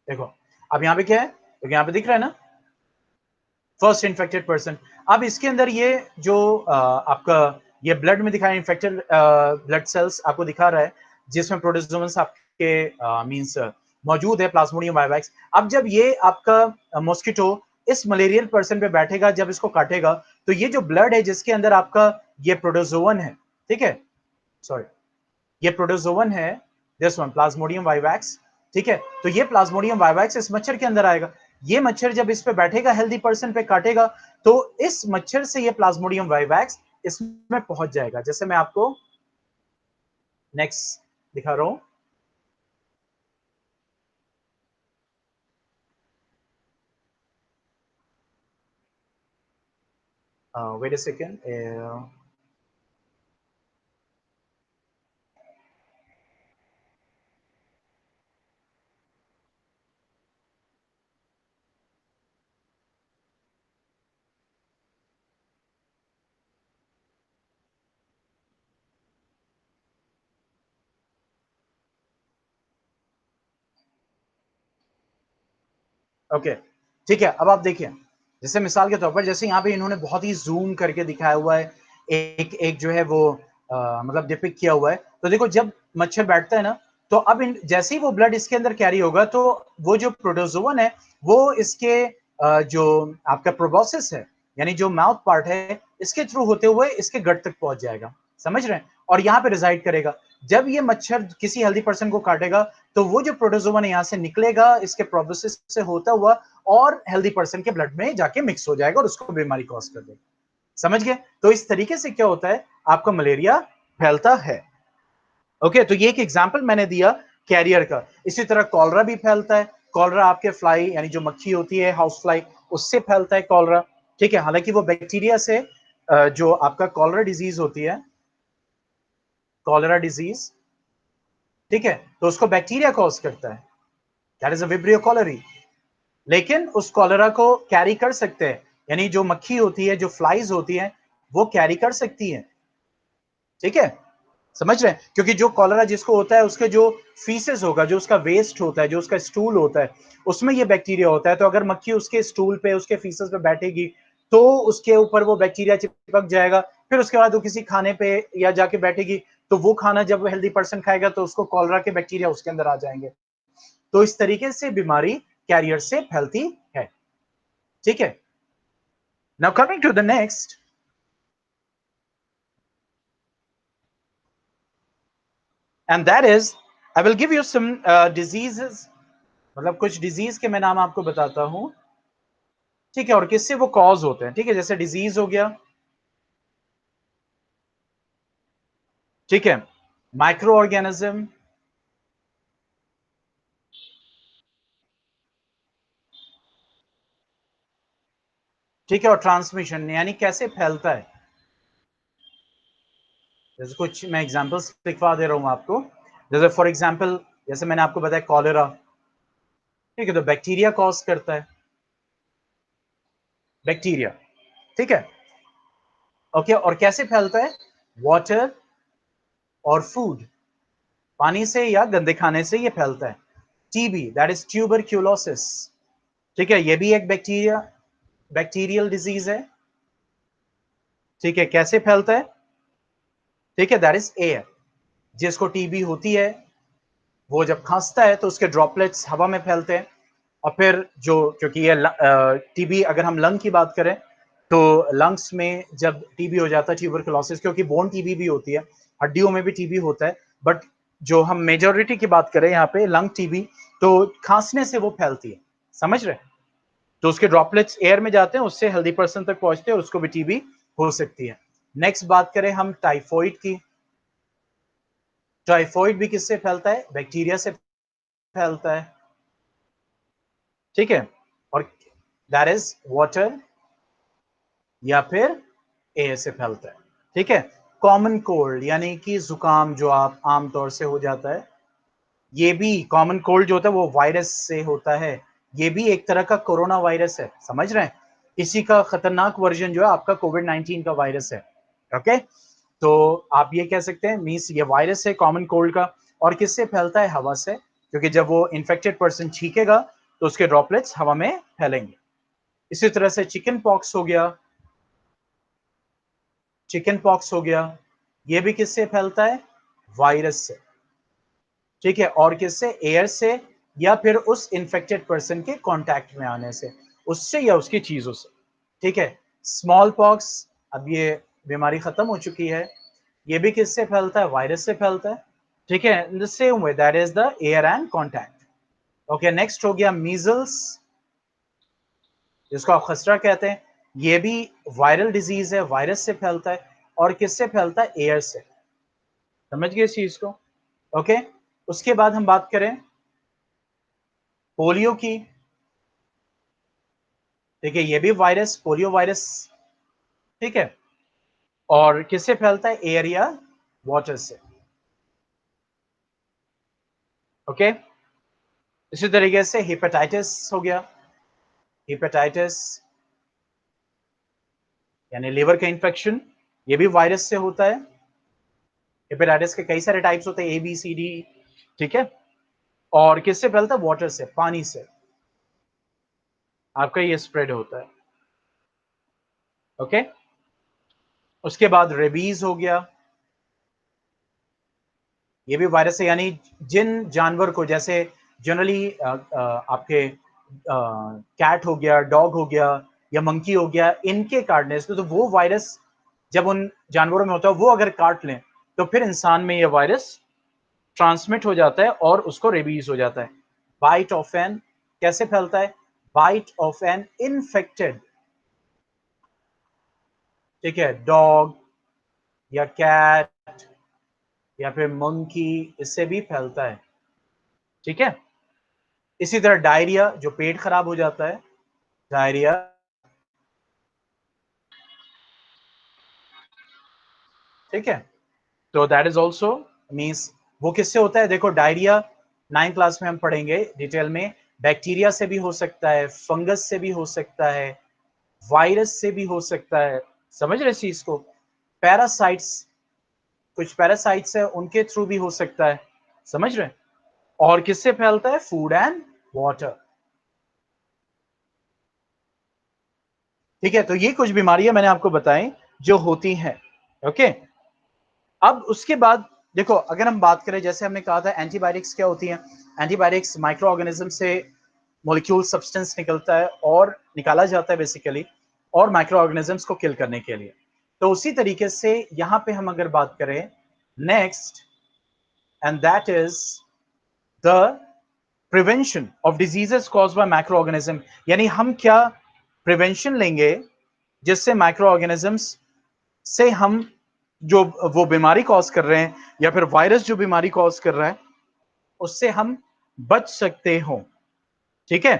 देखो अब यहाँ पे क्या है, तो यहाँ पे दिख रहा है ना, फर्स्ट इन्फेक्टेड पर्सन। अब इसके अंदर ये जो आपका ये ब्लड में दिखाया इन्फेक्टेड ब्लड सेल्स आपको दिखा रहा है, जिसमें प्रोटोजोन्स आपके मींस मौजूद है, प्लाज्मोडियम वाइवाक्स। अब जब ये आपका मॉस्किटो इस मलेरियल पर्सन पे बैठेगा, जब इसको काटेगा, तो ये जो ब्लड है जिसके अंदर आपका ये प्रोटोजोवन है, ठीक है, सॉरी, ये प्रोटोजोवन है, दिस वन प्लाज्मोडियम वाइवैक्स। ठीक है, तो ये प्लाज्मोडियम वाइवैक्स इस मच्छर के अंदर आएगा। ये मच्छर जब इस पे बैठेगा, हेल्दी पर्सन पे काटेगा, तो इस मच्छर से ये प्लाज्मोडियम वाइवैक्स इसमें पहुंच जाएगा। जैसे मैं आपको नेक्स्ट दिखा रहा हूं, वेट अ सेकेंड, ओके, ठीक है। अब आप देखिए, जैसे मिसाल के तौर पर, जैसे यहाँ पे इन्होंने बहुत ही जूम करके दिखाया हुआ है, एक एक जो है वो मतलब डिपिक्ट किया हुआ है। तो देखो, जब मच्छर बैठता है ना, तो अब जैसे ही वो ब्लड इसके अंदर कैरी होगा, तो वो जो प्रोटोजोवन है वो इसके जो आपका प्रोबोसिस है, यानी जो माउथ पार्ट है, इसके थ्रू होते हुए इसके गट तक पहुंच जाएगा। समझ रहे हैं, और यहाँ पे रिजाइड करेगा। जब ये मच्छर किसी हेल्दी पर्सन को काटेगा, तो वो जो प्रोटोजोवन है यहाँ से निकलेगा, इसके प्रोसेस से होता हुआ, और हेल्दी पर्सन के ब्लड में जाके मिक्स हो जाएगा और उसको बीमारी कॉज कर देगा। समझ गए? तो इस तरीके से क्या होता है, आपका मलेरिया फैलता है। ओके, तो ये एक एग्जांपल मैंने दिया कैरियर का। इसी तरह कॉलरा भी फैलता है। कॉलरा आपके फ्लाई, यानी जो मक्खी होती है, हाउस फ्लाई, उससे फैलता है कॉलरा। ठीक है, हालांकि वो बैक्टीरिया से जो आपका कॉलरा डिजीज होती है, कॉलरा डिजीज, ठीक है, तो उसको बैक्टीरिया कॉज करता है, that is a vibrio cholerae. लेकिन उस कॉलरा को कैरी कर सकते हैं, यानी जो मक्खी होती है, जो फ्लाइज होती है, वो कैरी कर सकती है। ठीक है, समझ रहे हैं? क्योंकि जो कॉलरा जिसको होता है, उसके जो फीसेस होगा, जो उसका वेस्ट होता है, जो उसका स्टूल होता है, उसमें ये बैक्टीरिया होता है। तो अगर मक्खी उसके स्टूल पे, उसके फीसेस पे बैठेगी, तो उसके ऊपर वो बैक्टीरिया चिपक जाएगा। फिर उसके बाद वो किसी खाने पे या जाके बैठेगी, तो वो खाना जब हेल्दी पर्सन खाएगा, तो उसको कॉलरा के बैक्टीरिया उसके अंदर आ जाएंगे। तो इस तरीके से बीमारी कैरियर से फैलती है। ठीक है, now coming to the next, and that is, I will give you some diseases, मतलब कुछ डिजीज के मैं नाम आपको बताता हूं। ठीक है, और किससे वो कॉज होते हैं। ठीक है, जैसे डिजीज हो गया, ठीक है, माइक्रो ऑर्गेनिज्म, ठीक है, और ट्रांसमिशन, यानी कैसे फैलता है। जैसे कुछ मैं एग्जांपल्स लिखवा दे रहा हूं आपको। जैसे फॉर एग्जांपल, जैसे मैंने आपको बताया कॉलेरा, ठीक है, तो बैक्टीरिया कॉज करता है, बैक्टीरिया। ठीक है, ओके, और कैसे फैलता है, वाटर और फूड, पानी से या गंदे खाने से ये फैलता है। टीबी दैट इज ट्यूबरक्यूलोसिस, ठीक है, ये भी एक बैक्टीरियल डिजीज है, ठीक है। कैसे फैलता है? ठीक है, दैट इज एयर। जिसको टीबी होती है वो जब खांसता है तो उसके ड्रॉपलेट्स हवा में फैलते हैं, और फिर जो, क्योंकि ये टीबी, अगर हम लंग की बात करें तो लंग्स में जब टीबी हो जाता है, ट्यूबरकुलोसिस, क्योंकि बोन टीबी भी होती है, हड्डियों में भी टीबी होता है, बट जो हम मेजोरिटी की बात करें यहाँ पे लंग टीबी, तो खांसने से वो फैलती है, समझ रहे? तो उसके ड्रॉपलेट्स एयर में जाते हैं, उससे हेल्दी पर्सन तक पहुंचते हैं और उसको भी टीबी हो सकती है। नेक्स्ट बात करें हम टाइफॉइड की। टाइफॉइड भी किससे फैलता है? बैक्टीरिया से फैलता है, ठीक है। और दैट इज वाटर या फिर एयर से फैलता है, ठीक है। कॉमन कोल्ड यानी कि जुकाम जो आप आमतौर से हो जाता है, ये भी कॉमन कोल्ड जो होता है वो वायरस से होता है, ये भी एक तरह का कोरोना वायरस है, समझ रहे हैं? इसी का खतरनाक वर्जन जो है आपका कोविड-19 का वायरस है, ओके। तो आप ये कह सकते हैं, मींस ये वायरस है कॉमन कोल्ड का, और किससे फैलता है? हवा से, क्योंकि जब वो इन्फेक्टेड पर्सन छींकेगा तो उसके ड्रॉपलेट्स हवा में फैलेंगे। इसी तरह से चिकन पॉक्स हो गया, चिकन पॉक्स हो गया, ये भी किससे फैलता है? वायरस से, ठीक है। और किससे? एयर से, या फिर उस इन्फेक्टेड पर्सन के कांटेक्ट में आने से, उससे या उसकी चीजों से, ठीक है। स्मॉल पॉक्स, अब ये बीमारी खत्म हो चुकी है, ये भी किससे फैलता है? वायरस से फैलता है, ठीक है। In the same way that is the air and contact, okay. Next हो गया मीजल्स, जिसको आप खसरा कहते हैं, ये भी वायरल डिजीज है, वायरस से फैलता है, और किससे फैलता है? एयर से, समझ गए इस चीज को, ओके। उसके बाद हम बात करें पोलियो की, ठीक है, ये भी वायरस, पोलियो वायरस, ठीक है। और किससे फैलता है? एयर या वाटर से, ओके। इसी तरीके से हेपेटाइटिस हो गया, हेपेटाइटिस यानी लिवर का इंफेक्शन, ये भी वायरस से होता है। हेपेटाइटिस के कई सारे टाइप्स होते हैं, ए बी सी डी, ठीक है। और किससे फैलता है? वाटर से, पानी से आपका ये स्प्रेड होता है, ओके। उसके बाद रेबीज हो गया, ये भी वायरस है, यानी जिन जानवर को, जैसे जनरली आपके कैट हो गया, डॉग हो गया, या मंकी हो गया, इनके काटने से, तो वो वायरस जब उन जानवरों में होता है, वो अगर काट लें तो फिर इंसान में ये वायरस ट्रांसमिट हो जाता है और उसको रेबीज हो जाता है। बाइट ऑफ एन, कैसे फैलता है? बाइट ऑफ एन इन्फेक्टेड, ठीक है, डॉग या कैट या फिर मंकी, इससे भी फैलता है, ठीक है। इसी तरह डायरिया, जो पेट खराब हो जाता है, डायरिया, ठीक है। तो दैट इज ऑल्सो मीन्स, वो किससे होता है? देखो, डायरिया 9th क्लास में हम पढ़ेंगे डिटेल में, बैक्टीरिया से भी हो सकता है, फंगस से भी हो सकता है, वायरस से भी हो सकता है, समझ रहे इस चीज को? पैरासाइट्स, कुछ पैरासाइट्स है उनके थ्रू भी हो सकता है, समझ रहे? और किससे फैलता है? फूड एंड वाटर, ठीक है। तो ये कुछ बीमारियां मैंने आपको बताई जो होती हैं, ओके। अब उसके बाद देखो, अगर हम बात करें, जैसे हमने कहा था एंटीबायोटिक्स क्या होती हैं, एंटीबायोटिक्स माइक्रो ऑर्गेनिज्म से मॉलिक्यूल सब्सटेंस निकलता है और निकाला जाता है बेसिकली, और माइक्रो ऑर्गेनिजम्स को किल करने के लिए। तो उसी तरीके से यहां पे हम अगर बात करें next, and that is the prevention of diseases caused by micro organism, यानी हम क्या प्रिवेंशन लेंगे जिससे माइक्रो ऑर्गेनिजम्स से हम, जो वो बीमारी कॉज कर रहे हैं या फिर वायरस जो बीमारी कॉज कर रहा है, उससे हम बच सकते हो, ठीक है।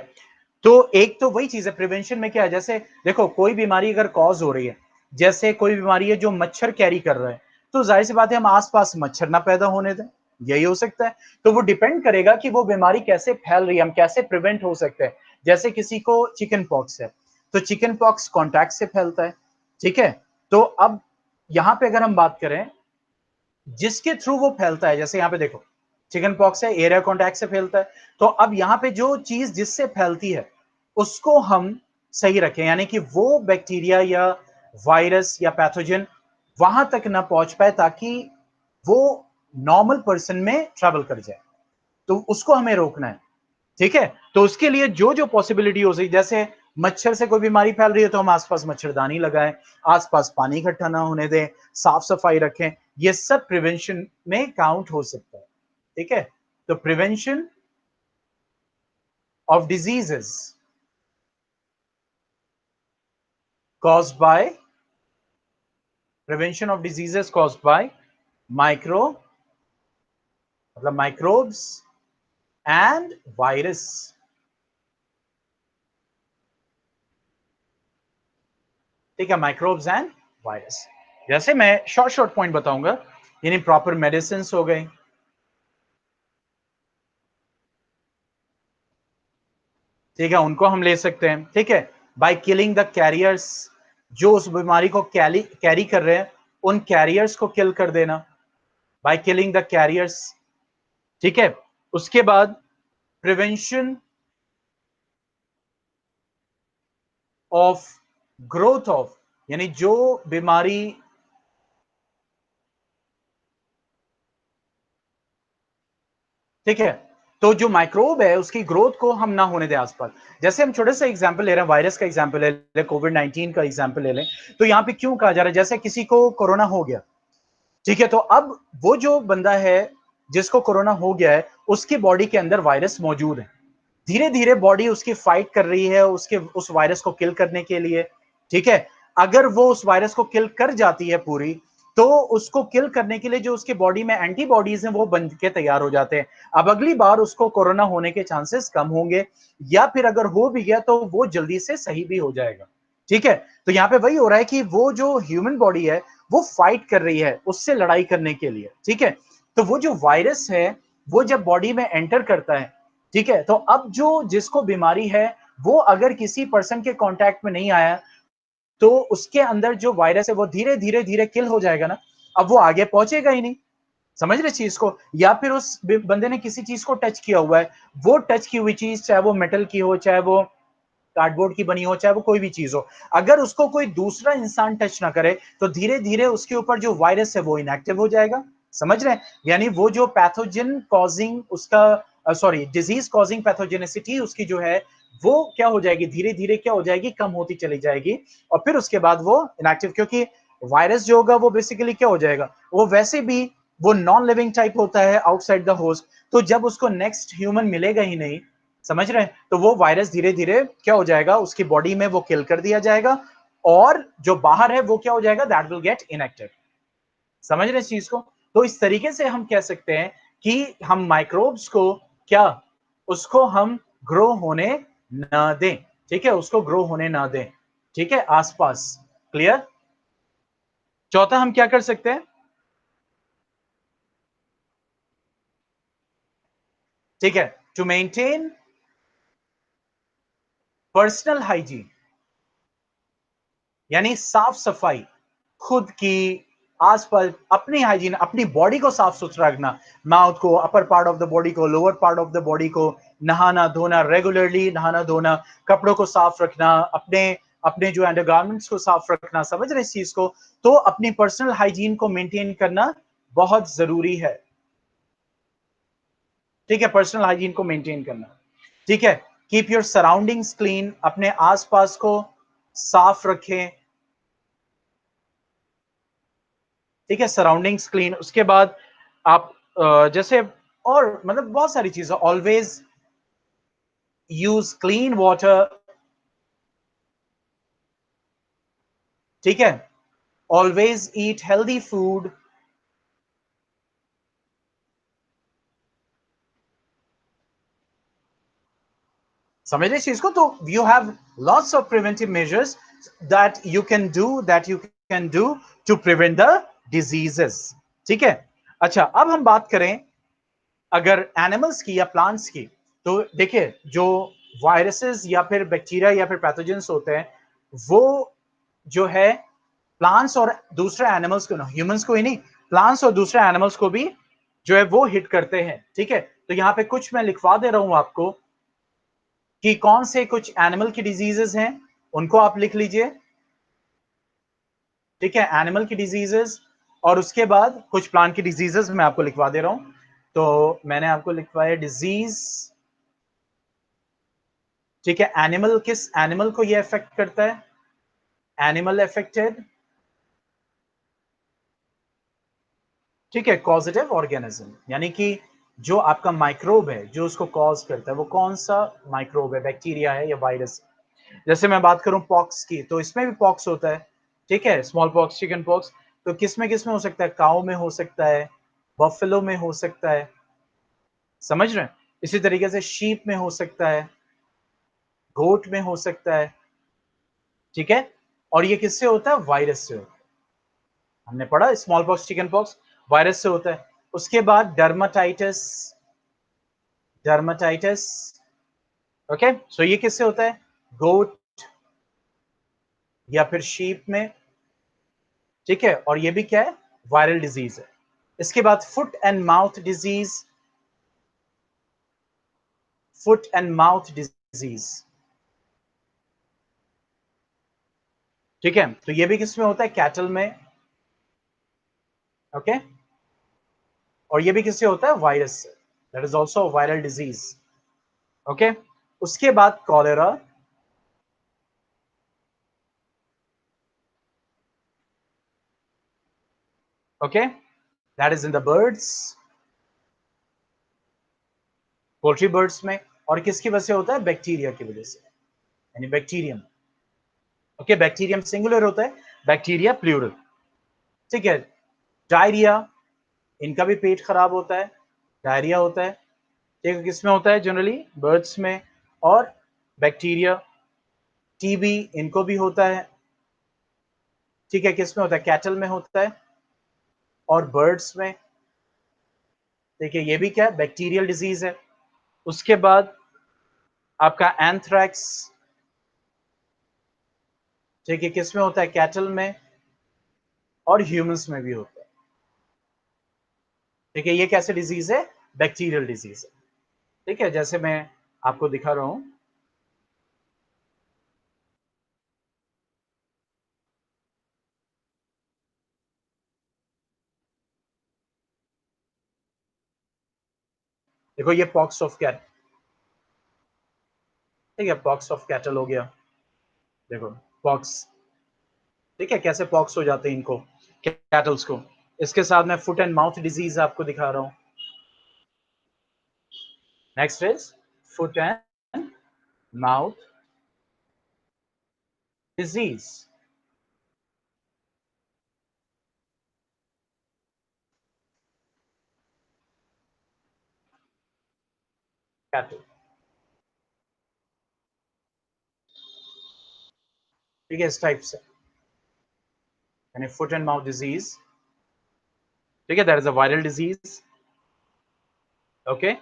तो एक तो वही चीज है, प्रिवेंशन में क्या है, जैसे देखो कोई बीमारी अगर कॉज हो रही है, जैसे कोई बीमारी है जो मच्छर कैरी कर रहा है, तो जाहिर सी बात है हम आसपास मच्छर ना पैदा होने दें, यही हो सकता है। तो वो डिपेंड करेगा कि वो बीमारी कैसे फैल रही है, हम कैसे प्रिवेंट हो सकते हैं। जैसे किसी को चिकन पॉक्स है, तो चिकन पॉक्स कॉन्टैक्ट से फैलता है, ठीक है। तो अब यहां पे अगर हम बात करें जिसके थ्रू वो फैलता है, जैसे यहां पे देखो, चिकन पॉक्स है, एरिया कॉन्टैक्ट से फैलता है। तो अब यहाँ पे जो चीज जिससे फैलती है उसको हम सही रखें, यानी कि वो बैक्टीरिया या वायरस या पैथोजन वहां तक ना पहुंच पाए ताकि वो नॉर्मल पर्सन में ट्रेवल कर जाए। तो उसको हमें रोकना है, ठीक है। तो उसके लिए जो जो पॉसिबिलिटी हो सकती, जैसे मच्छर से कोई बीमारी फैल रही है तो हम आसपास मच्छरदानी लगाएं, आसपास पानी इकट्ठा ना होने दें, साफ सफाई रखें, ये सब प्रिवेंशन में काउंट हो सकता है, ठीक है। तो prevention of diseases caused by prevention of diseases caused by micro मतलब microbes and virus, ठीक है, माइक्रोब्स एंड वायरस। जैसे मैं शॉर्ट शॉर्ट पॉइंट बताऊंगा, यानी प्रॉपर मेडिसिन हो गई, ठीक है, उनको हम ले सकते हैं, ठीक है, बाय किलिंग द कैरियर्स, जो उस बीमारी को कैरी कर रहे हैं उन कैरियर्स को किल कर देना, बाय किलिंग द कैरियर्स, ठीक है। उसके बाद प्रिवेंशन ऑफ ग्रोथ ऑफ, यानी जो बीमारी, ठीक है, तो जो माइक्रोब है उसकी ग्रोथ को हम ना होने दें आसपास। जैसे हम छोटे सा एग्जांपल ले रहे हैं, वायरस का एग्जांपल ले लें, कोविड 19 का एग्जांपल ले लें, तो यहाँ पे क्यों कहा जा रहा है, जैसे किसी को कोरोना हो गया, ठीक है, तो अब वो जो बंदा है जिसको कोरोना हो गया है उसकी बॉडी के अंदर वायरस मौजूद है, धीरे धीरे बॉडी उसकी फाइट कर रही है उसके उस वायरस को किल करने के लिए, ठीक है। अगर वो उस वायरस को किल कर जाती है पूरी, तो उसको किल करने के लिए जो उसके बॉडी में एंटीबॉडीज हैं वो बन के तैयार हो जाते हैं। अब अगली बार उसको कोरोना होने के चांसेस कम होंगे, या फिर अगर हो भी गया तो वो जल्दी से सही भी हो जाएगा, ठीक है। तो यहाँ पे वही हो रहा है कि वो जो ह्यूमन बॉडी है वो फाइट कर रही है उससे लड़ाई करने के लिए, ठीक है। तो वो जो वायरस है वो जब बॉडी में एंटर करता है, ठीक है, तो अब जो जिसको बीमारी है वो अगर किसी पर्सन के कांटेक्ट में नहीं आया तो उसके अंदर जो वायरस है वो धीरे धीरे धीरे किल हो जाएगा ना, अब वो आगे पहुंचेगा ही नहीं, समझ रहे चीज को। या फिर उस बंदे ने किसी चीज को टच किया हुआ है, वो टच की हुई चीज चाहे वो मेटल की हो, चाहे वो कार्डबोर्ड की बनी हो, चाहे वो कोई भी चीज हो, अगर उसको कोई दूसरा इंसान टच ना करे तो धीरे धीरे उसके ऊपर जो वायरस है वो इनएक्टिव हो जाएगा, समझ रहे हैं। यानी वो जो पैथोजन कॉजिंग उसका सॉरी डिजीज कॉजिंग पैथोजेनिसिटी उसकी जो है वो क्या हो जाएगी, धीरे धीरे क्या हो जाएगी, कम होती चली जाएगी, और फिर उसके बाद वो इनएक्टिव, क्योंकि वायरस जो होगा वो बेसिकली क्या हो जाएगा, वो वैसे भी वो नॉन लिविंग टाइप होता है आउटसाइड द होस्ट, तो जब उसको नेक्स्ट ह्यूमन मिलेगा ही नहीं, समझ रहे हैं, तो वो वायरस धीरे धीरे क्या हो जाएगा, उसकी बॉडी में वो किल कर दिया जाएगा, और जो बाहर है वो क्या हो जाएगा, दैट विल गेट इनएक्टिव, समझ रहे हैं इस चीज को। तो इस तरीके से हम कह सकते हैं कि हम माइक्रोब्स को क्या, उसको हम ग्रो होने ना दें, ठीक है, उसको ग्रो होने ना दें, ठीक है, आसपास। क्लियर। चौथा हम क्या कर सकते हैं, ठीक है, टू मेंटेन पर्सनल हाइजीन, यानी साफ सफाई खुद की, आसपास अपनी हाइजीन, अपनी बॉडी को साफ सुथरा रखना, माउथ को, upper part of the body को, lower part of the body को, नहाना धोना, रेगुलरली नहाना धोना, कपड़ों को साफ रखना, अपने अपने जो अंडरगारमेंट्स को साफ रखना, समझ रहे इस चीज को। तो अपनी पर्सनल हाइजीन को मेंटेन करना बहुत जरूरी है, ठीक है, पर्सनल हाइजीन को मेंटेन करना, ठीक है। कीप योर सराउंडिंग्स क्लीन, अपने आसपास को साफ रखें, ठीक है, सराउंडिंग्स क्लीन। उसके बाद आप जैसे और मतलब बहुत सारी चीजें, ऑलवेज यूज क्लीन वाटर, ठीक है, ऑलवेज ईट हेल्दी फूड, समझ रहे इस चीज को। तो you have lots of preventive measures that you can do to prevent the diseases, ठीक है। अच्छा, अब हम बात करें अगर एनिमल्स की या प्लांट्स की, तो देखिए जो वायरसेस या फिर बैक्टीरिया या फिर पैथोजेंस होते हैं वो जो है प्लांट्स और दूसरे एनिमल्स को ना, ह्यूमंस को ही नहीं, प्लांट्स और दूसरे एनिमल्स को भी जो है वो हिट करते हैं, ठीक है। तो यहाँ पे कुछ मैं लिखवा दे रहा हूं आपको कि कौन से कुछ एनिमल की डिजीजेस हैं, उनको आप लिख लीजिए, ठीक है, एनिमल की डिजीजेस। और उसके बाद कुछ प्लांट की डिजीजेस मैं आपको लिखवा दे रहा हूं। तो मैंने आपको लिखवाया डिजीज, ठीक है। एनिमल, किस एनिमल को ये अफेक्ट करता है, एनिमल अफेक्टेड, ठीक है। कॉजेटिव ऑर्गेनिज्म, यानी कि जो आपका माइक्रोब है जो उसको कॉज करता है, वो कौन सा माइक्रोब है, बैक्टीरिया है या वायरस। जैसे मैं बात करूं पॉक्स की, तो इसमें भी पॉक्स होता है, ठीक है, स्मॉल पॉक्स, चिकन पॉक्स। तो किस में हो सकता है, काऊ में हो सकता है, बफेलो में हो सकता है, समझ रहे हैं। इसी तरीके से शीप में हो सकता है, गोट में हो सकता है, ठीक है। और ये किससे होता है, वायरस से होता है। हमने पढ़ा small pox, chicken pox virus से होता है। उसके बाद डर्माटाइटिस, डर्माटाइटिस, ओके। सो ये किससे होता है, गोट या फिर शीप में, ठीक है। और ये भी क्या है, वायरल डिजीज है। इसके बाद foot and mouth disease, foot and mouth disease, ठीक है। तो ये भी किसमें होता है, कैटल में, ओके। और ये भी किससे होता है, वायरस से, that is also viral disease, okay. उसके बाद cholera, okay, that is in the birds, poultry birds में। और किसकी वजह से होता है, बैक्टीरिया की वजह से, यानी बैक्टीरियम, ओके। बैक्टीरियम सिंगुलर होता है, बैक्टीरिया प्लूरल, ठीक है। डायरिया, इनका भी पेट खराब होता है, डायरिया होता है, ठीक है। किसमें होता है, जनरली बर्ड्स में। और बैक्टीरिया, टीबी इनको भी होता है, ठीक है। किसमें होता है, कैटल में होता है और बर्ड्स में, देखिए ये भी क्या है, बैक्टीरियल डिजीज है। उसके बाद आपका एंथ्रैक्स, ठीक है, किसमें होता है, कैटल में और ह्यूमंस में भी होता है, ठीक है। ये कैसे डिजीज है, बैक्टीरियल डिजीज है, ठीक है। जैसे मैं आपको दिखा रहा हूं, देखो ये पॉक्स ऑफ कैट, ठीक है, पॉक्स ऑफ कैटल हो गया, देखो पॉक्स, ठीक है। कैसे पॉक्स हो जाते हैं इनको, कैटल्स को। इसके साथ मैं फुट एंड माउथ डिजीज आपको दिखा रहा हूं। Next is foot and mouth disease, cattle, ठीक है, इस टाइप से, यानी फुट एंड माउथ डिजीज, ठीक है, that is a viral disease, okay.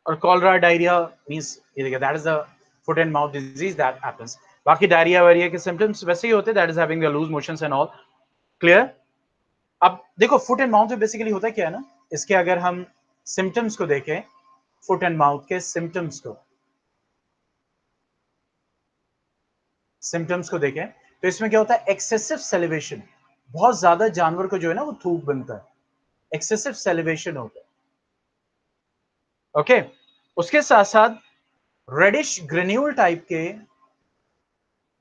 और कॉलरा, डायरिया मींस, ये देखिए that is a foot and mouth disease that happens. बाकी डायरिया वायरिया के सिम्टम्स वैसे ही होते हैं, that is having the loose motions and all, clear. अब देखो फुट एंड माउथ में बेसिकली होता क्या है ना, इसके अगर हम सिम्टम्स को देखें, फुट एंड माउथ के सिम्टम्स को, सिम्टम्स को देखें, तो इसमें क्या होता है, एक्सेसिव सेलिब्रेशन, बहुत ज्यादा जानवर को जो है ना वो थूक बनता है, एक्सेसिव सेलिब्रेशन होता है, ओके। उसके साथ साथ रेडिश ग्रेन्यूल टाइप के,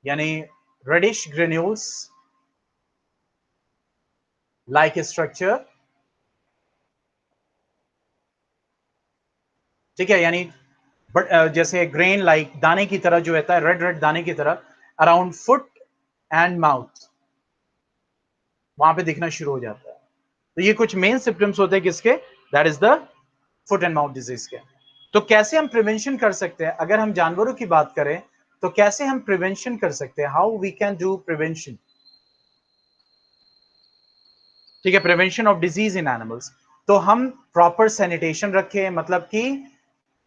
यानी रेडिश ग्रेन्यूल्स लाइक स्ट्रक्चर, ठीक है, यानी बट जैसे ग्रेन लाइक, दाने की तरह जो रहता है, रेड रेड दाने की तरह अराउंड फुट एंड माउथ, वहां पे दिखना शुरू हो जाता है। तो ये कुछ मेन सिम्टम्स होते हैं किसके, that is the foot and mouth disease के। तो कैसे हम प्रिवेंशन कर सकते हैं, अगर हम जानवरों की बात करें तो कैसे हम प्रिवेंशन कर सकते हैं, how we can do prevention, ठीक है, prevention of disease in animals. तो हम प्रॉपर सैनिटेशन रखें, मतलब कि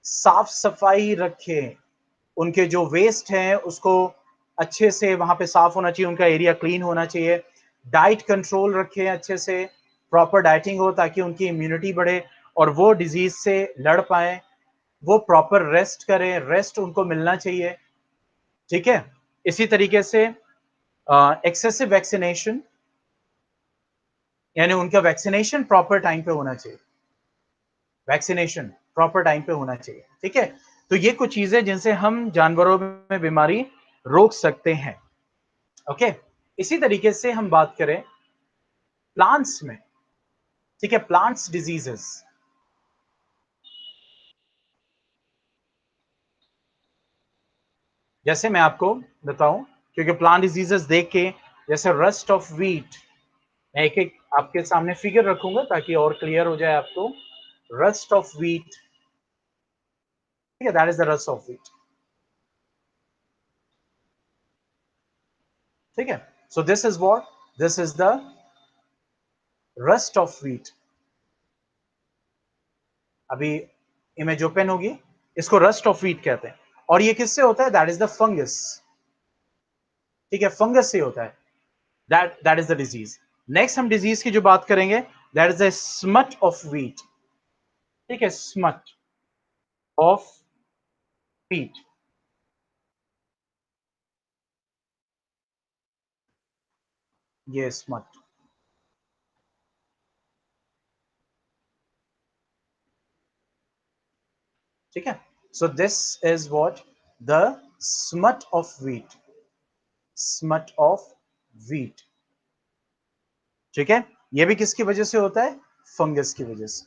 साफ सफाई रखें, उनके जो वेस्ट हैं उसको अच्छे से वहां पे साफ होना चाहिए, उनका एरिया क्लीन होना चाहिए, डाइट कंट्रोल रखें अच्छे से, प्रॉपर डाइटिंग हो ताकि उनकी इम्यूनिटी बढ़े और वो डिजीज से लड़ पाए, वो प्रॉपर रेस्ट करें, रेस्ट उनको मिलना चाहिए, ठीक है। इसी तरीके से एक्सेसिव वैक्सीनेशन, यानी उनका वैक्सीनेशन प्रॉपर टाइम पे होना चाहिए, वैक्सीनेशन प्रॉपर टाइम पे होना चाहिए, ठीक है। तो ये कुछ चीजें जिनसे हम जानवरों में बीमारी रोक सकते हैं, ओके। इसी तरीके से हम बात करें प्लांट्स में, ठीक है, प्लांट्स डिजीजेस, जैसे मैं आपको बताऊं, क्योंकि प्लांट डिजीजेस देख के, जैसे रस्ट ऑफ व्हीट, मैं एक एक आपके सामने फिगर रखूंगा ताकि और क्लियर हो जाए आपको। रस्ट ऑफ व्हीट, ठीक है, that is the rust of wheat, ठीक है। So this is what, this is the rust of wheat. अभी इमेज ओपन होगी, इसको रस्ट ऑफ व्हीट कहते हैं, और ये किससे होता है? दैट इज द फंगस, ठीक है, फंगस से होता है, that is the disease. Next हम डिजीज की जो बात करेंगे, that is the smut of wheat, ठीक है, स्मट ऑफ व्हीट, ये स्मट, ठीक है। So this is what, the smut of wheat, smut of wheat, ठीक है। ये भी किसकी वजह से होता है? फंगस की वजह से।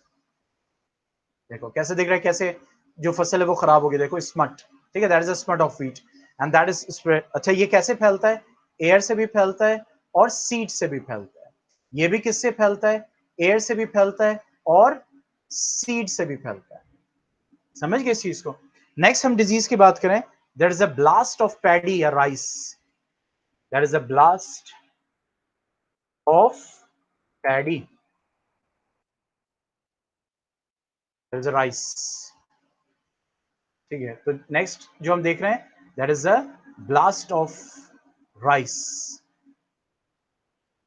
देखो कैसे दिख रहा है, कैसे जो फसल है वो खराब हो गई, देखो स्मट, ठीक है, that is a smut of wheat and that is spread. अच्छा, ये कैसे फैलता है? एयर से भी फैलता है और सीड से भी फैलता है। ये भी किससे फैलता है? एयर से भी फैलता है और सीड से भी फैलता है। समझ गए इस चीज को? नेक्स्ट हम डिजीज की बात करें, that is a blast of paddy या rice, that is a blast of paddy, that is a rice, ठीक है। तो नेक्स्ट जो हम देख रहे हैं, that is a blast of rice,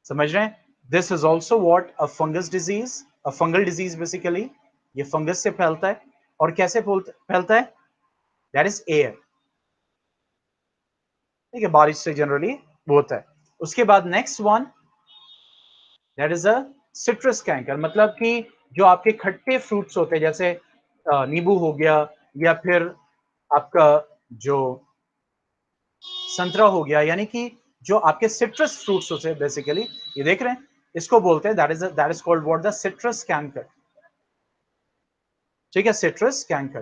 समझ रहे हैं? This is also what, a fungus disease, a fungal disease basically. ये फंगस से फैलता है, और कैसे फैलता है? दैट इज एयर, ठीक है, बारिश से जनरली वो होता है। उसके बाद next one, that is a citrus canker, मतलब कि जो आपके खट्टे फ्रूट्स होते हैं, जैसे नींबू हो गया, या फिर आपका जो संतरा हो गया, यानी कि जो आपके सिट्रस फ्रूट्स होते हैं बेसिकली, ये देख रहे हैं, इसको बोलते हैं, that is called what, the citrus canker, ठीक है, सिट्रस कैंकर।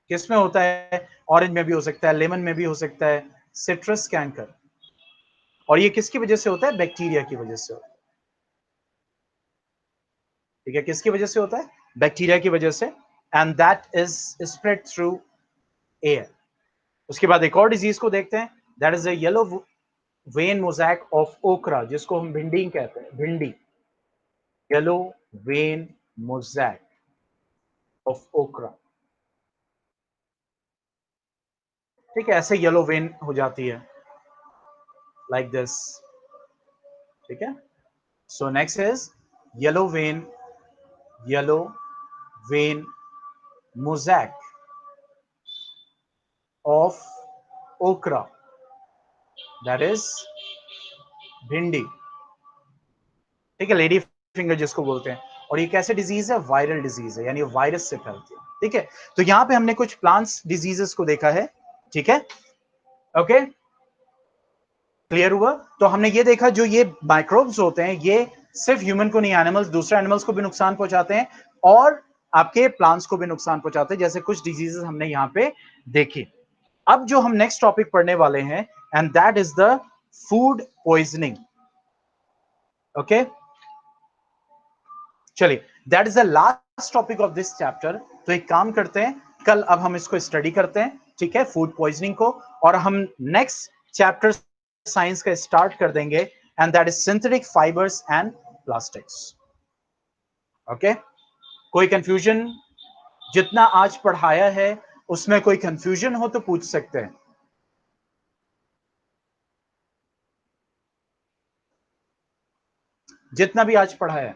किस में होता है? ऑरेंज में भी हो सकता है, लेमन में भी हो सकता है, सिट्रस कैंकर। और ये किसकी वजह से होता है? बैक्टीरिया की वजह से होता है, ठीक है, किसकी वजह से होता है? बैक्टीरिया की वजह से, and that is spread through air. उसके बाद एक और डिजीज को देखते हैं, that is a yellow vein mosaic of ओकरा, जिसको हम भिंडी कहते हैं, भिंडी, येलो वेन मोजैक ऑफ ओकरा, ठीक है, ऐसे येलो वेन हो जाती है, लाइक दिस, ठीक है। So next is yellow vein, yellow vein mosaic of ओकरा, दैट इज भिंडी, ठीक है, लेडी फिंगर जिसको बोलते हैं। और ये कैसे डिजीज है? वायरल डिजीज है, यानी वायरस से फैलती है, ठीक है। तो यहां पे हमने कुछ प्लांट्स डिजीजेस को देखा है, ठीक है, ओके, क्लियर हुआ? तो हमने ये देखा, जो ये माइक्रोब्स होते हैं, ये सिर्फ ह्यूमन को नहीं, एनिमल्स, दूसरे एनिमल्स को भी नुकसान पहुंचाते हैं, और आपके प्लांट्स को भी नुकसान पहुंचाते हैं, जैसे कुछ डिजीजेस हमने यहाँ पे देखे। अब जो हम नेक्स्ट टॉपिक पढ़ने वाले हैं, and that is the food poisoning, okay, चलिए, that is the last topic of this chapter. तो एक काम करते हैं, कल अब हम इसको स्टडी करते हैं, ठीक है, फूड पॉइजनिंग को, और हम नेक्स्ट चैप्टर साइंस का स्टार्ट कर देंगे, and that is synthetic fibres and plastics, okay. कोई कंफ्यूजन? जितना आज पढ़ाया है उसमें कोई कंफ्यूजन हो तो पूछ सकते हैं। जितना भी आज पढ़ाया है,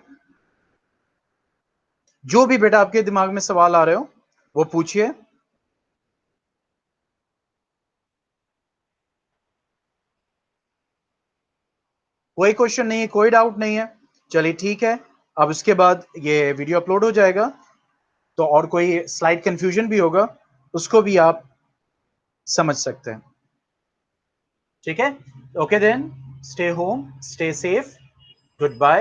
जो भी बेटा आपके दिमाग में सवाल आ रहे हो वो पूछिए। कोई क्वेश्चन नहीं है, कोई डाउट नहीं है? चलिए ठीक है। अब उसके बाद ये वीडियो अपलोड हो जाएगा, तो और कोई स्लाइड कंफ्यूजन भी होगा उसको भी आप समझ सकते हैं। ठीक है? Okay then, stay home, stay safe, good bye.